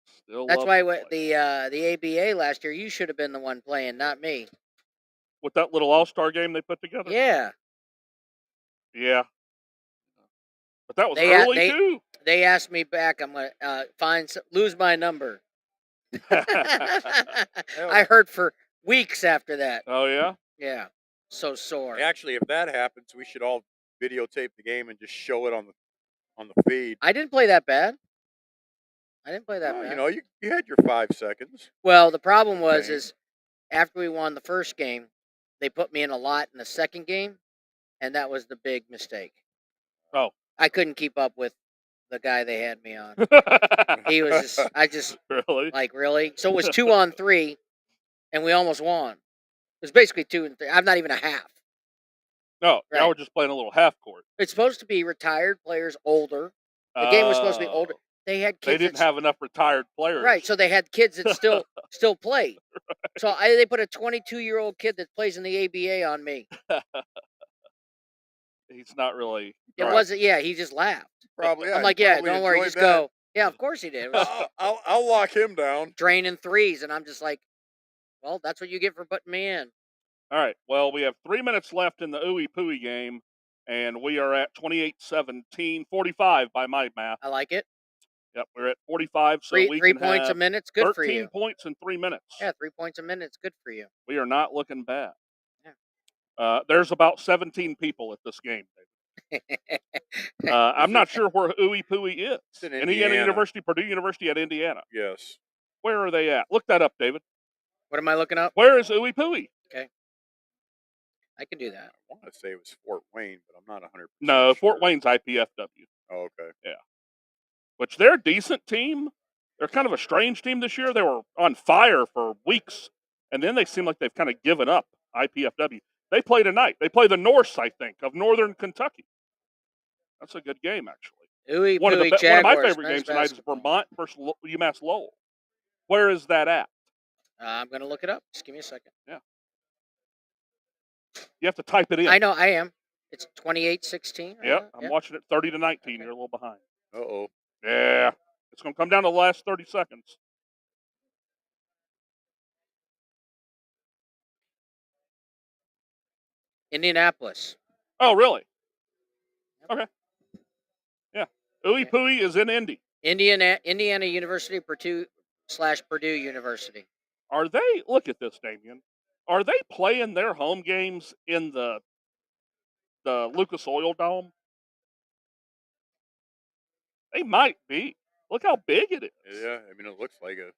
Still That's love why to play. the ABA last year, you should have been the one playing, not me. With that little all-star game they put together. Yeah. Yeah. But that was They- early they- too. They asked me back, I'm going to lose my number. I heard for weeks after that. Oh yeah. Yeah. So sore. Actually, if that happens, we should all videotape the game and just show it on the feed. I didn't play that bad. Well, you had your 5 seconds. Well, the problem was Okay. is after we won the first game, they put me in a lot in the second game, and that was the big mistake. Oh. I couldn't keep up with the guy they had me on. He was just really. like, really? So it was 2-on-3, and we almost won. It was basically 2 and 3. I'm not even a half. No, Right. now we're just playing a little half court. It's supposed to be retired players older. The game was supposed to be older. Oh, They had kids They didn't that have enough retired players. right, so they had kids that still played. So they put a 22-year-old kid that plays in the ABA on me. He's not really. It Right. wasn't. Yeah, he just laughed. Probably. Yeah, I'm he like, yeah, probably don't worry, enjoyed just that. go. Yeah, of course he did. It was I'll lock him down. draining threes, and I'm just like, well, that's what you get for putting me in. All right. Well, we have 3 minutes left in the Ooey Pooey game, and we are at 28-17, 45 by my math. I like it. Yep, we're at 45, so Three we three can points a have minute's good 13 for you. points in 3 minutes. Yeah, 3 points a minute's good for you. We are not looking bad. Yeah. There's about 17 people at this game. I'm not sure where Ooey Pooey is. It's in Indiana Indiana. University, Purdue University at Indiana. Yes. Where are they at? Look that up, David. What am I looking up? Where is Ooey Pooey? I can do that. I want to say it was Fort Wayne, but I'm not 100%. No, Fort sure. Wayne's IPFW, Oh, okay. which they're a decent team. They're kind of a strange team this year. They were on fire for weeks, and then they seem like they've kind of given up. IPFW. They play tonight. They play the Norse, I think, of Northern Kentucky. That's a good game, actually. Ooey One of Pooey my Jaguars. favorite Nice games tonight is basketball. Vermont versus UMass Lowell. Where is that at? I'm gonna look it up. Just give me a second. You have to type it in. I know I am. It's 28-16. Yep, I'm watching it 30-19. You're a little behind. Uh-oh. Yeah, it's going to come down to the last 30 seconds. Indianapolis. Oh, really? Yep. Okay. Yeah. Ooey Yeah. Pooey is in Indy. Indiana University, Purdue University. Are they? Look at this, Damien. Are they playing their home games in the Lucas Oil Dome? They might be. Look how big it is. Yeah, I mean, it looks like a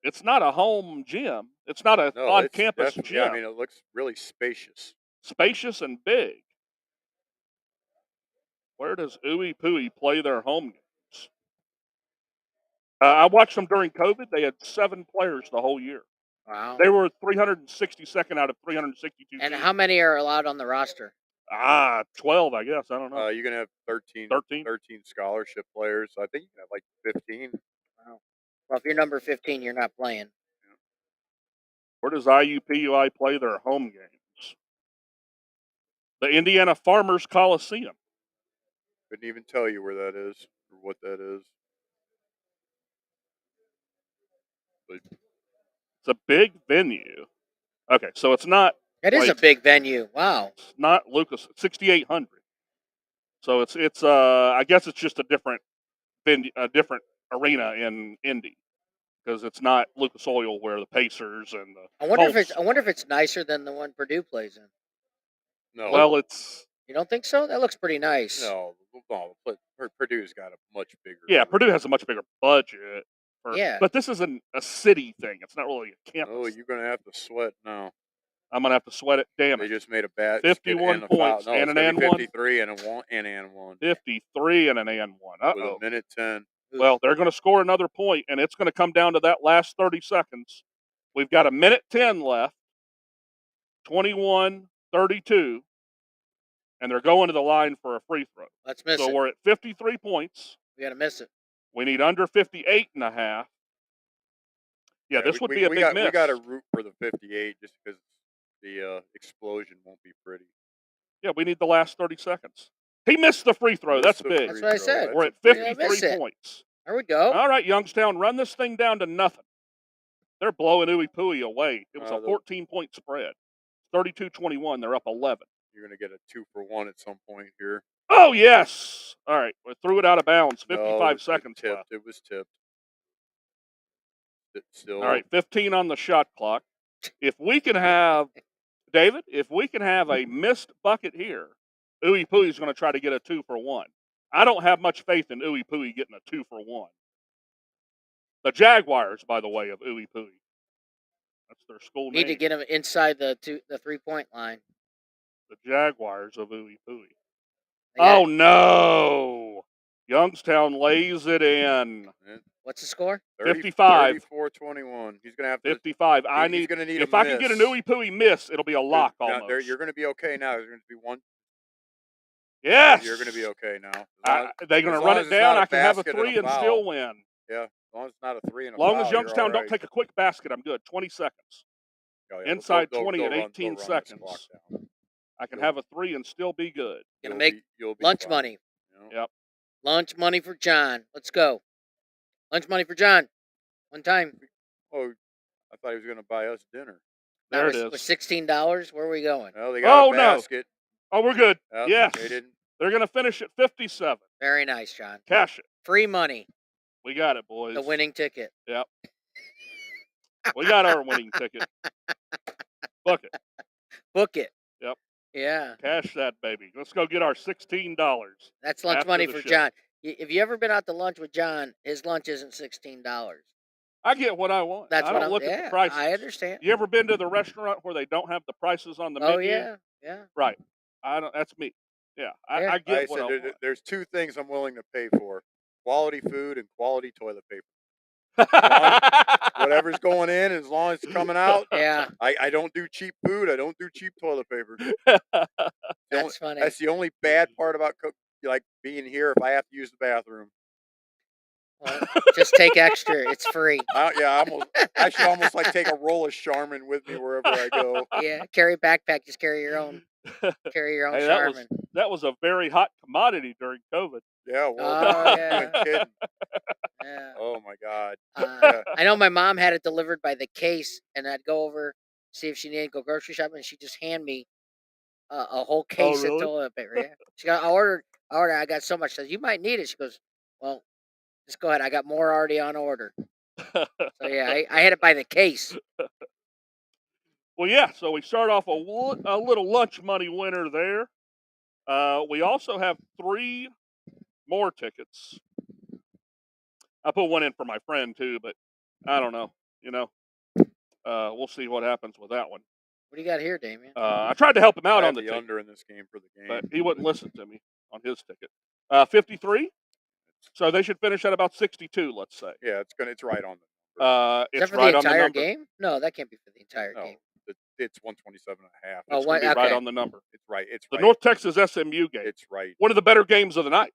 It's not a home gym. It's not a no. It's on-campus definitely. Yeah, I gym. mean, it looks really spacious. Spacious and big. Where does Ooey Pooey play their home games? I watched them during COVID. They had 7 players the whole year. Wow. They were 362nd out of 362 And teams. how many are allowed on the roster? 12, I guess. I don't know. You're gonna have 13 13? scholarship players. I think you can have like 15. Wow. Well, if you're number 15, you're not playing. Where does IUPUI play their home games? The Indiana Farmers Coliseum. Couldn't even tell you where that is or what that is. But It's a big venue. Okay, so it's not It is a like- big venue. Wow. It's not Lucas. 6,800. So it's I guess it's just a different venue, a different arena in Indy because it's not Lucas Oil where the Pacers and the I wonder Colts. I wonder if it's nicer than the one Purdue plays in. no, Well, it's You don't think so? That looks pretty nice. no. But Purdue's got a much bigger. yeah, Purdue has a much bigger budget. Yeah. But this isn't a city thing. It's not really a campus. Oh, you're gonna have to sweat now. I'm gonna have to sweat it. Damn They it. just made a bad 51 points and an and one. 53 and a one 53 and an and one. with Uh-oh. a minute 10. Well, they're going to score another point, and it's going to come down to that last 30 seconds. We've got a minute 10 left, 21-32, and they're going to the line for a free throw. Let's miss So it. we're at 53 points. We got to miss it. We need under 58 and a half. Yeah, this would be a big miss. We got to root for the 58 just because the explosion won't be pretty. Yeah, we need the last 30 seconds. He missed the free throw. That's Missed the big. That's what I said. That's We're a at big- 53 miss it. points. There we go. All right, Youngstown, run this thing down to nothing. They're blowing Ooey Pooey away. It was a 14-point spread. 32-21. They're up 11. You're gonna get a 2-for-1 at some point here. Oh, yes. All right. We threw it out of bounds. 55 No, seconds tipped. left. It was tipped. It's still. All right. 15 on the shot clock. If we can have, David, if we can have a missed bucket here, Ooey Pooey's going to try to get a 2-for-1. I don't have much faith in Ooey Pooey getting a 2-for-1. The Jaguars, by the way, of Ooey Pooey. That's their school Need name. to get him inside the 3-point line. The Jaguars of Ooey Pooey. They got- Oh, no. Youngstown lays it in. What's the score? 55. 34-21. He's gonna have to. 55. He's gonna need If a I can get an miss. Ooey Pooey miss, it'll be a lock Now, almost. you're gonna be okay now. There's gonna be one. Yes. You're gonna be okay now. They're going as to long run as it it's down. not a I can have a basket and a 3 and foul. still win. Yeah, as long as it's not a 3 and a Long foul, as you're Youngstown all don't right. take a quick basket, I'm good. 20 seconds. Oh, yeah, inside they'll 20 at run- 18 they'll run this clock seconds. down. I can You'll- have a 3 and still be good. Gonna You'll make you'll be lunch fine. money. You know? Yep. Lunch money for John. Let's go. Lunch money for John. One time. Oh, I thought he was gonna buy us dinner. There it With is. $16, where are we going? Well, they got Oh, a no. basket. Oh, we're good. Yep, Yes. They didn't. They're going to finish at 57. Very nice, John. Cash it. Free money. We got it, boys. The winning ticket. Yep. We got our winning ticket. Book it. Book it. Yep. Yeah. Cash that baby. Let's go get our $16. That's lunch After money the for show. John. If you ever been out to lunch with John, his lunch isn't $16. I get what I want. That's I what don't I'm look at yeah, the prices. I understand. You ever been to the restaurant where they don't have the prices on the menu? Oh yeah. Yeah. Right. I don't. That's me. Yeah. Yeah. I Like get I what said, I want. there's 2 things I'm willing to pay for: quality food and quality toilet paper. Whatever's going in, as long as it's coming out. Yeah. I don't do cheap food. I don't do cheap toilet paper. The only- That's funny. That's the only bad part about like being here. If I have to use the bathroom, Well, just take extra. It's free. I should almost like take a roll of Charmin with me wherever I go. Yeah. Carry a backpack. Just carry your own. Carry your own Hey, Charmin. that was a very hot commodity during COVID. Yeah, well, Oh, you yeah. ain't kidding. Yeah. Oh my God. I know my mom had it delivered by the case, and I'd go over see if she needed to go grocery shopping, and she'd just hand me a whole case of really? toilet paper. Yeah. She got. I ordered. I got so much. She says you might need it. She goes, well, just go ahead. I got more already on order. So yeah, I had it by the case. Well, yeah. So we start off a little lunch money winner there. We also have 3 more tickets. I put one in for my friend too, but I don't know. You know, we'll see what happens with that one. What do you got here, Damien? I tried to help him I out on have the the ticket, under in this game for the game. but he wouldn't listen to me on his ticket. 53. So they should finish at about 62, let's say. Yeah, it's right on the number. Is that It's for right the on the entire number. game? No, that can't be for the entire No, game. it's 127.5. Oh, It's going to be what? right Okay. on the number. It's right. It's The right. North Texas SMU game. It's right. One of the better games of the night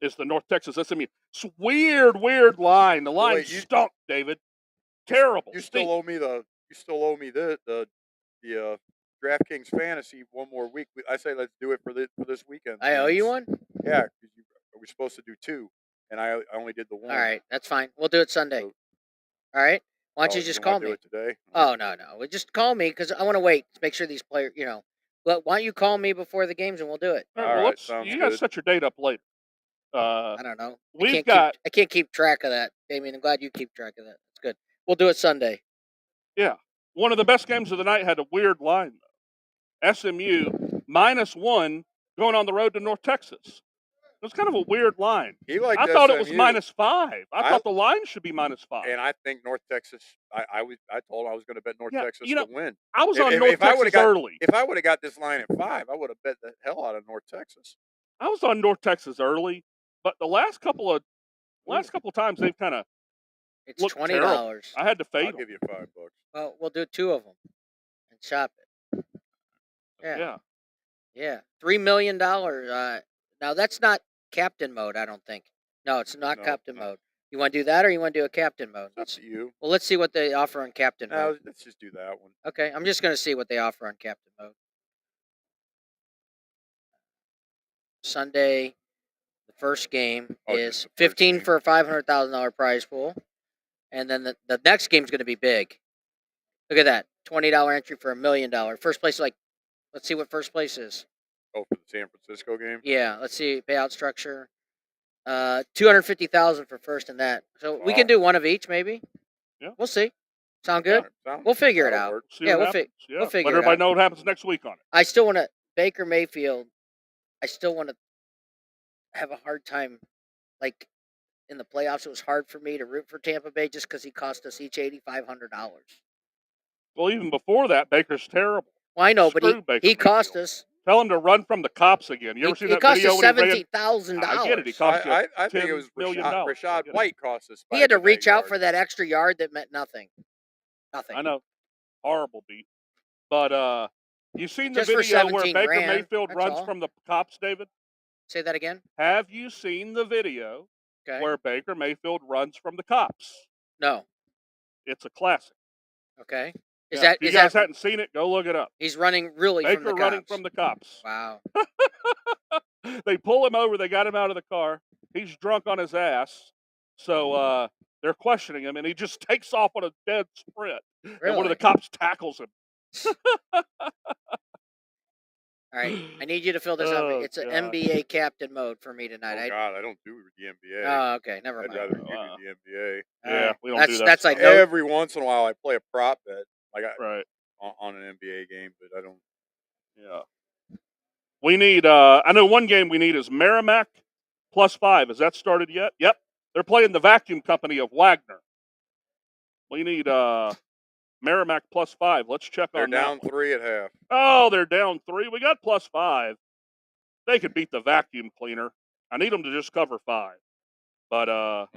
is the North Texas SMU. It's weird line. The line wait, you- stunk, David. Terrible. You still owe me the DraftKings fantasy one more week. I say let's do it for this weekend. I owe you one. Yeah, because we're supposed to do 2, and I only did the 1. All right, that's fine. We'll do it Sunday. So- All right. Why don't Oh, you just don't wanna call me? do it today? Oh no. Well, just call me because I want to wait to make sure these players. But why don't you call me before the games and we'll do it? All All right, well, right, sounds you guys good. set your date up later. I don't know. We've got I can't keep track of that, Damien. I'm glad you keep track of that. That's good. We'll do it Sunday. one of the best games of the night. Had a weird line though. SMU -1 going on the road to North Texas. It was kind of a weird line. He liked I thought it was SMU, -5. I I- thought the line should be -5. and I think North Texas. I told him I was going to bet North Yeah, Texas you know, to win. I was on if- North if I would've Texas got- early. If I would have got this line at 5, I would have bet the hell out of North Texas. I was on North Texas early, but the last couple of times they've kind of It's looked $20. I had to I'll fade them. give you $5. Well, we'll do 2 of them and shop it. Yeah. Yeah. $3 million. Now that's not captain mode. I don't think. No, it's not No, captain no. mode. You want to do that, or you want to do a captain mode? That's you. Well, let's see what they offer on captain No, mode. let's just do that one. Okay, I'm just gonna see what they offer on captain mode. Sunday, the first game Oh, is just the first 15 game. for a $500,000 prize pool, and then the next game's gonna be big. Look at that, $20 entry for $1 million. First place, let's see what first place is. Oh, for the San Francisco game. Yeah, let's see payout structure. 250,000 for first in that. So we Wow. can do one of each, maybe. Yeah. We'll see. Sound good? Sounds- We'll figure it that'll out. work. See Yeah, what we'll happens. we'll figure Let it everybody out. know what happens next week on it. I still want to Baker Mayfield. I still want to have a hard time, like in the playoffs. It was hard for me to root for Tampa Bay just because he cost us each $8,500. Well, even before that, Baker's terrible. Well, I know, but Screw Baker he cost Mayfield. us. Tell him to run from the cops again. You ever seen He that cost video us when he ran? $17,000. I get it. He cost you I think it $10 was million. Rashad, I Rashad get it. White cost us. He had to 5 of that reach out for yard. that extra yard that meant nothing. Nothing. I know. Horrible beat. But you seen the Just for video where 17 Baker grand, Mayfield that's runs all. from the cops, David? Say that again. Have you seen the video Okay. where Baker Mayfield runs from the cops? No. It's a classic. Okay. Is Yeah, that if you is guys that hadn't seen it, go look it up. he's running really Baker from the running cops? from the cops. Wow. They pull him over. They got him out of the car. He's drunk on his ass. So they're questioning him, and he just takes off on a dead sprint. And one of Really? the cops tackles him. All right. I need you to fill this Oh, up. It's an God. NBA captain mode for me tonight. Oh God, I don't do the NBA. Oh, okay. Never I'd mind. rather you Wow. do the NBA. Yeah, we don't that's do that that's like stuff. no. Every once in a while, I play a prop bet, like Right. on an NBA game, but I don't. Yeah. We need, I know one game we need is Merrimack +5. Has that started yet? Yep. They're playing the vacuum company of Wagner. We need Merrimack +5. Let's check They're on that down one. 3 at half. Oh, they're down 3. We got +5. They could beat the vacuum cleaner. I need them to just cover 5. But Well,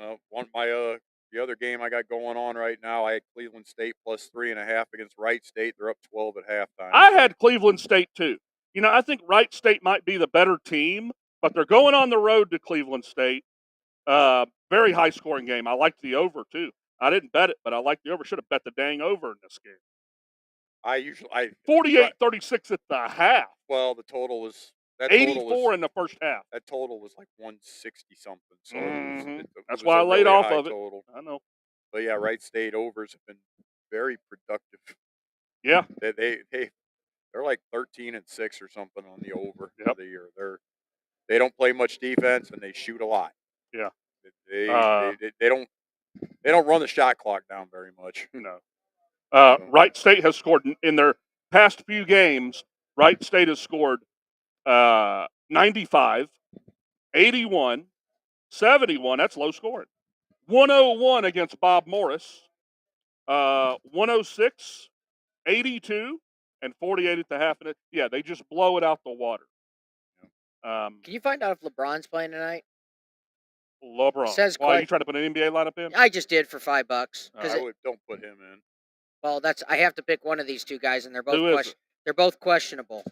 the other game I got going on right now, I had Cleveland State +3.5 against Wright State. They're up 12 at halftime. I had Cleveland State too. You know, I think Wright State might be the better team, but they're going on the road to Cleveland State. Very high scoring game. I liked the over too. I didn't bet it, but I liked the over. Should have bet the dang over in this game. I 48-36 at the half. well, the total was that total 84 was in the first half. that total was like 160 something. So Mhm. it That's was why a I laid really off high of it. Total. I know. But yeah, Wright State overs have been very productive. Yeah. They They're like 13-6 or something on the over for Yep. the year. They don't play much defense and they shoot a lot. Yeah. They don't run the shot clock down very much. No. So, Wright State has scored in their past few games. Wright State has scored 95, 81, 71. That's low scoring. 101 against Bob Morris. 106, 82, and 48 at the half. And yeah, they just blow it out the water. Can you find out if LeBron's playing tonight? LeBron. Says Why are quite- you trying to put an NBA lineup in? I just did for $5 because don't put him in. well, I have to pick one of these two guys, and they're both Who is it? they're both questionable.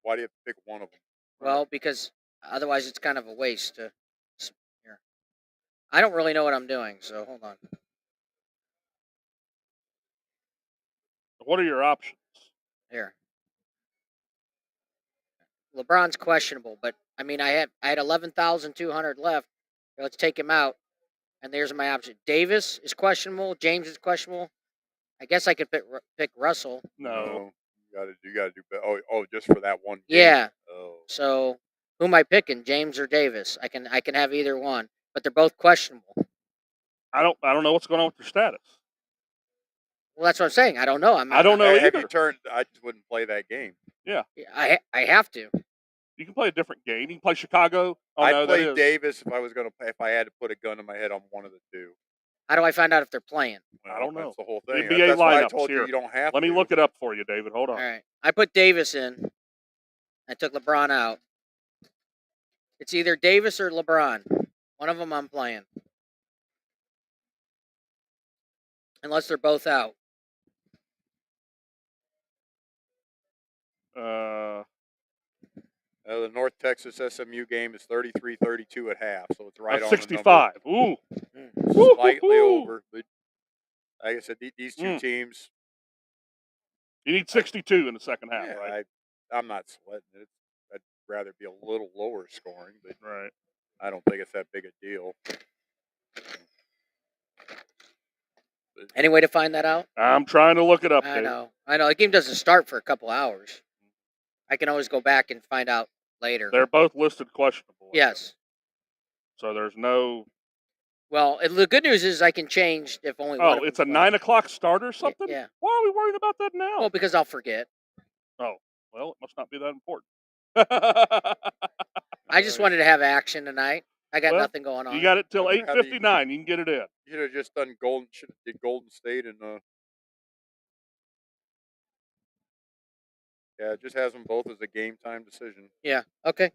Why do you have to pick one of them? Well, because otherwise it's kind of a waste. Here, I don't really know what I'm doing, so hold on. What are your options? Here, LeBron's questionable, but I mean, I had 11,200 left. Let's take him out, and there's my option. Davis is questionable. James is questionable. I guess I could pick Russell. No. You gotta do better. Oh, just for that one game. Yeah. Oh. So who am I picking, James or Davis? I can have either one, but they're both questionable. I don't know what's going on with their status. Well, that's what I'm saying. I don't know. I don't know Have either. you turned? I just wouldn't play that game. I have to. You can play a different game. You can play Chicago. Oh, I'd no, play that is. Davis if I had to put a gun in my head on one of the two. How do I find out if they're playing? I don't know. That's the whole thing. NBA That's why I lineups told here. you don't have Let me to. look it up for you, David. Hold on. All right. I put Davis in. I took LeBron out. It's either Davis or LeBron. One of them I'm playing. Unless they're both out. The North Texas SMU game is 33-32 at half, so it's right That's on 65. Ooh. the number. Slightly Woo-hoo-hoo. over, but like I said, these two teams. You need 62 in the second half, Yeah, right? I'm not sweating it. I'd rather be a little lower scoring, but Right. I don't think it's that big a deal. Any way to find that out? I'm trying to look it up, I David. know. The game doesn't start for a couple hours. I can always go back and find out later. They're both listed questionable. Yes. So there's no. Well, the good news is I can change if only one. Oh, of it's a them's 9 o'clock start or something? Yeah. Why are we worrying about that now? Well, because I'll forget. Oh, well, it must not be that important. I just wanted to have action tonight. I got Well, nothing going on. You got it till How do you- 8:59. You can get it in. You should have just done Should have did Golden State and yeah, it just has them both as a game time decision. Yeah. Okay.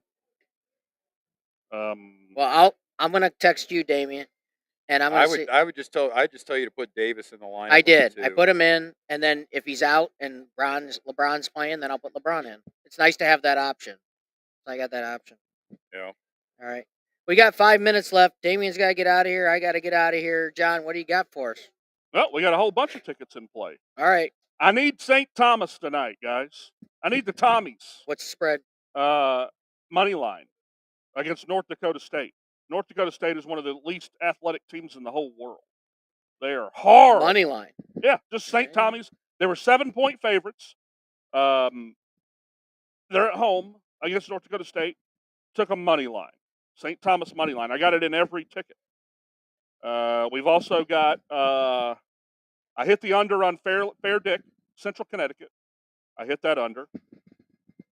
Um, Well, I'm gonna text you, Damien, and I'm gonna see. I'd just tell you to put Davis in the lineup. I with the did. I two. put him in, and then if he's out and LeBron's playing, then I'll put LeBron in. It's nice to have that option. I got that option. Yeah. All right. We got 5 minutes left. Damien's got to get out of here. I got to get out of here. John, what do you got for us? well, we got a whole bunch of tickets in play. All right. I need St. Thomas tonight, guys. I need the Tommies. What's the spread? Money line against North Dakota State. North Dakota State is one of the least athletic teams in the whole world. They are hard. Money line. Yeah, just St. Okay. Tommy's. They were 7-point favorites. They're at home against North Dakota State. Took a money line. St. Thomas money line. I got it in every ticket. We've also got. I hit the under on Fair Dick, Central Connecticut. I hit that under.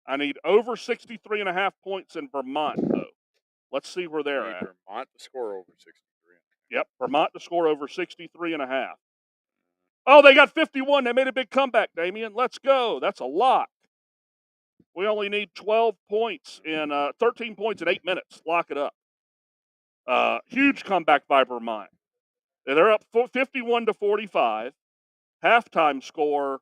I need over 63.5 points in Vermont, though. Let's see where they're at. Vermont to score over 63. Yep, Vermont to score over 63.5. Oh, they got 51. They made a big comeback, Damien. Let's go. That's a lock. We only need 12 points 13 points in 8 minutes. Lock it up. Huge comeback by Vermont. They're up 51-45. Halftime score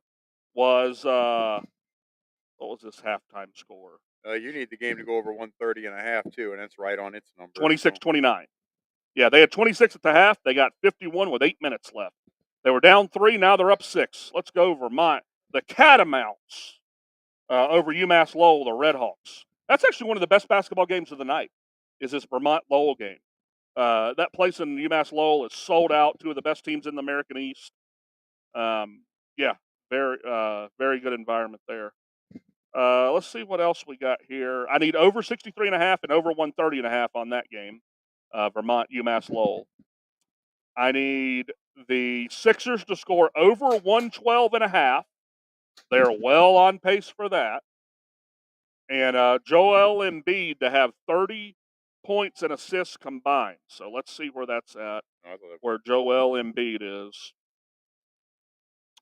was what was this halftime score? You need the game to go over 130.5 too, and that's right on its number. 26-29. Yeah, they had 26 at the half. They got 51 with 8 minutes left. They were down 3. Now they're up 6. Let's go, Vermont. The Catamounts over UMass Lowell, the Red Hawks. That's actually one of the best basketball games of the night, is this Vermont Lowell game. That place in UMass Lowell is sold out. 2 of the best teams in the American East. Yeah, very good environment there. Let's see what else we got here. I need over 63.5 and over 130.5 on that game. Vermont, UMass Lowell. I need the Sixers to score over 112.5. They're well on pace for that. And Joel Embiid to have 30 points and assists combined. So let's see where that's at, where Joel Embiid is.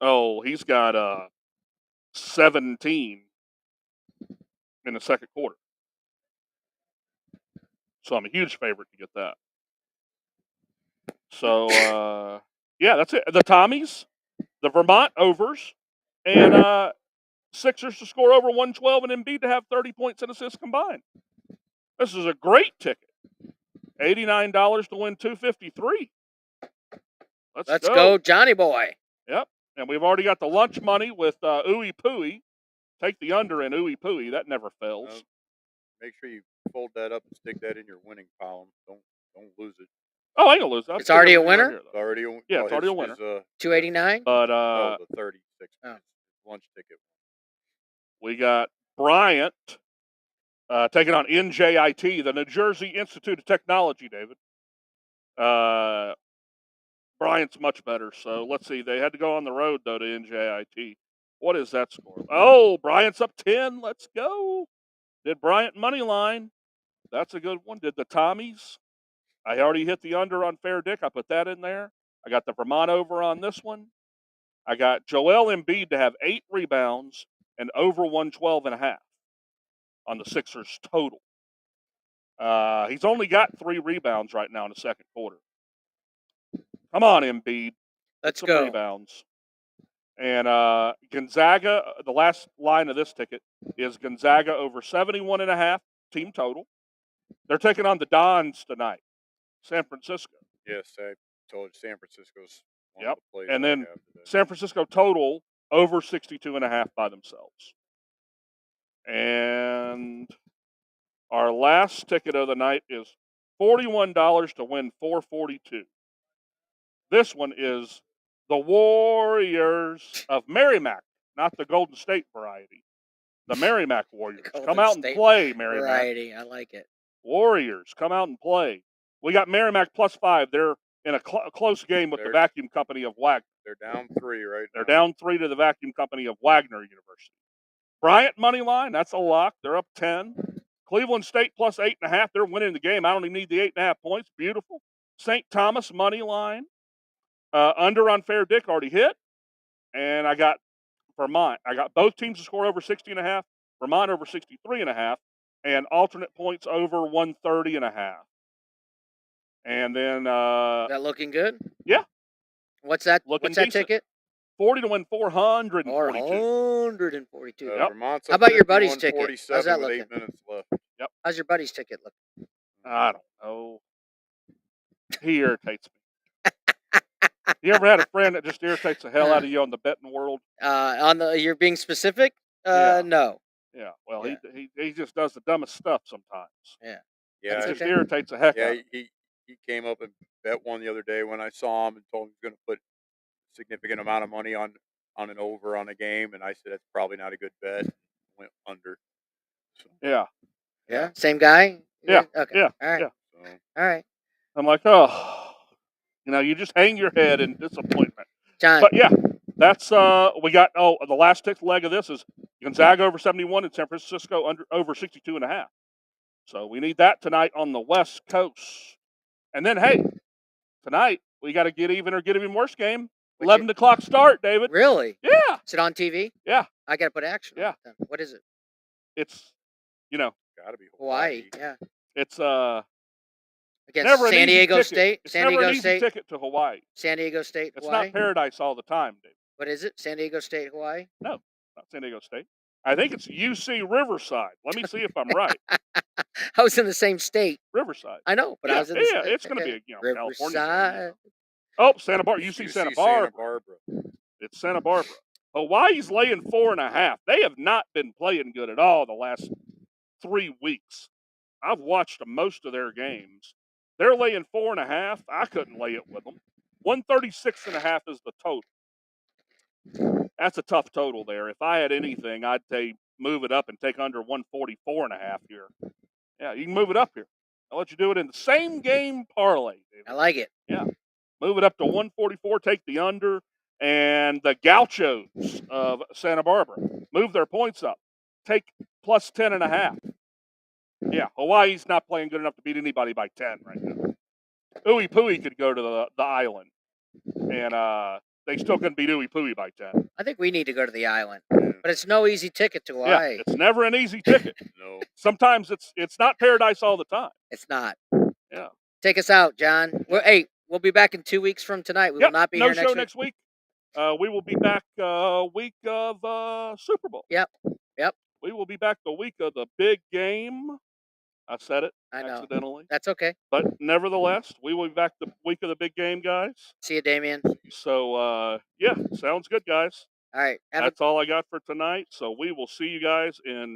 Oh, he's got 17 in the second quarter. So I'm a huge favorite to get that. So, yeah, that's it. The Tommies, the Vermont overs, and Sixers to score over 112 and Embiid to have 30 points and assists combined. This is a great ticket. $89 to win $253. Let's go, Johnny boy. Yep. And we've already got the lunch money with Ooey Pooey. Take the under in Ooey Pooey. That never fails. Make sure you fold that up and stick that in your winning column. Don't lose it. Oh, I ain't gonna lose. It's already a winner? It's already a Yeah, it's already a winner. 289? But no, the 36 Oh. lunch ticket. we got Bryant taking on NJIT, the New Jersey Institute of Technology, David. Bryant's much better, so let's see. They had to go on the road, though, to NJIT. What is that score? Oh, Bryant's up 10. Let's go. Did Bryant money line? That's a good one. Did the Tommies? I already hit the under on Fair Dick. I put that in there. I got the Vermont over on this one. I got Joel Embiid to have 8 rebounds and over 112.5 on the Sixers total. He's only got 3 rebounds right now in the second quarter. Come on, Embiid. Let's Some go. rebounds. And Gonzaga, the last line of this ticket is Gonzaga over 71.5 team total. They're taking on the Dons tonight, San Francisco. Yes, I told you San Francisco's one Yep. of the plays And I then have today. San Francisco total over 62.5 by themselves. And our last ticket of the night is $41 to win $442. This one is the Warriors of Merrimack, not the Golden State variety. The Merrimack Warriors. Golden Come out and State play, Merrimack. Variety. I like it. Warriors, come out and play. We got Merrimack +5. They're in a close game with the vacuum company of Wagner. They're down 3 right now. They're down 3 to the vacuum company of Wagner University. Bryant money line, that's a lock. They're up 10. Cleveland State +8.5. They're winning the game. I don't even need the 8.5 points. Beautiful. St. Thomas money line. Under on Fair Dick already hit. And I got Vermont. I got both teams to score over 60.5. Vermont over 63.5. And alternate points over 130.5. And then Is that looking good? Yeah. What's that? Looking What's that decent. ticket? 40 to win 442. 442. Yep. Vermont's How up about your buddy's ticket? 51-47 How's that with looking? 8 minutes left. How's your buddy's ticket look? I don't know. He irritates me. You ever had a friend that just irritates the hell out of you on the betting world? You're being specific? Yeah. No. Yeah. Well, Yeah. he just does the dumbest stuff sometimes. Yeah, It That's just okay. irritates the heck out yeah. of me. He came up and bet one the other day when I saw him and told him he was going to put a significant amount of money on an over on a game, and I said that's probably not a good bet. Went under. So, Yeah. Yeah. Same guy? Yeah. Okay. Yeah. All right. Yeah. so All right. I'm like, oh, you just hang your head in disappointment. John. But yeah, that's we got. Oh, the last leg of this is Gonzaga over 71 and San Francisco over 62.5. So we need that tonight on the West Coast. And then hey, tonight we got to get even or get even worse game. 11 o'clock start, David. Really? Yeah, Is it on TV? yeah. I got to put action Yeah. on it then. What is it? It's gotta be Hawaii. Yeah. it's Against never an San easy Diego ticket. State. It's San never Diego an easy State. ticket to Hawaii. San Diego State. It's Hawaii. not paradise all the time, David. What is it? San Diego State, Hawaii. Not San Diego State. I think it's UC Riverside. Let me see if I'm right. I was in the same state. Riverside. I know, but Yeah, I was in the yeah, same. it's going to be a California. Riverside. Oh, Santa Barbara. UC Santa Barbara. Barbara. It's Santa Barbara. Hawaii's laying 4.5. They have not been playing good at all the last 3 weeks. I've watched most of their games. They're laying 4.5. I couldn't lay it with them. 136.5 is the total. That's a tough total there. If I had anything, I'd say move it up and take under 144.5 here. Yeah, you can move it up here. I'll let you do it in the same game parlay, David. I like it. Yeah. Move it up to 144, take the under, and the Gauchos of Santa Barbara move their points up. Take plus 10.5. Yeah, Hawaii's not playing good enough to beat anybody by 10 right now. Ooey Pooey could go to the island, and they still couldn't beat Ooey Pooey by 10. I think we need to go to the island, Yeah. but it's no easy ticket to Yeah, Hawaii. it's never an easy ticket. No. Sometimes it's not paradise all the time. It's not. Yeah. Take us out, John. Hey, we'll be back in 2 weeks from tonight. We Yep, will not be no here show next week. We will be back week of Super Bowl. Yep. We will be back the week of the big game. I said it I know. accidentally. That's okay. But nevertheless, we will be back the week of the big game, guys. See you, Damien. So, yeah, sounds good, guys. All right. That's all I got for tonight. So we will see you guys in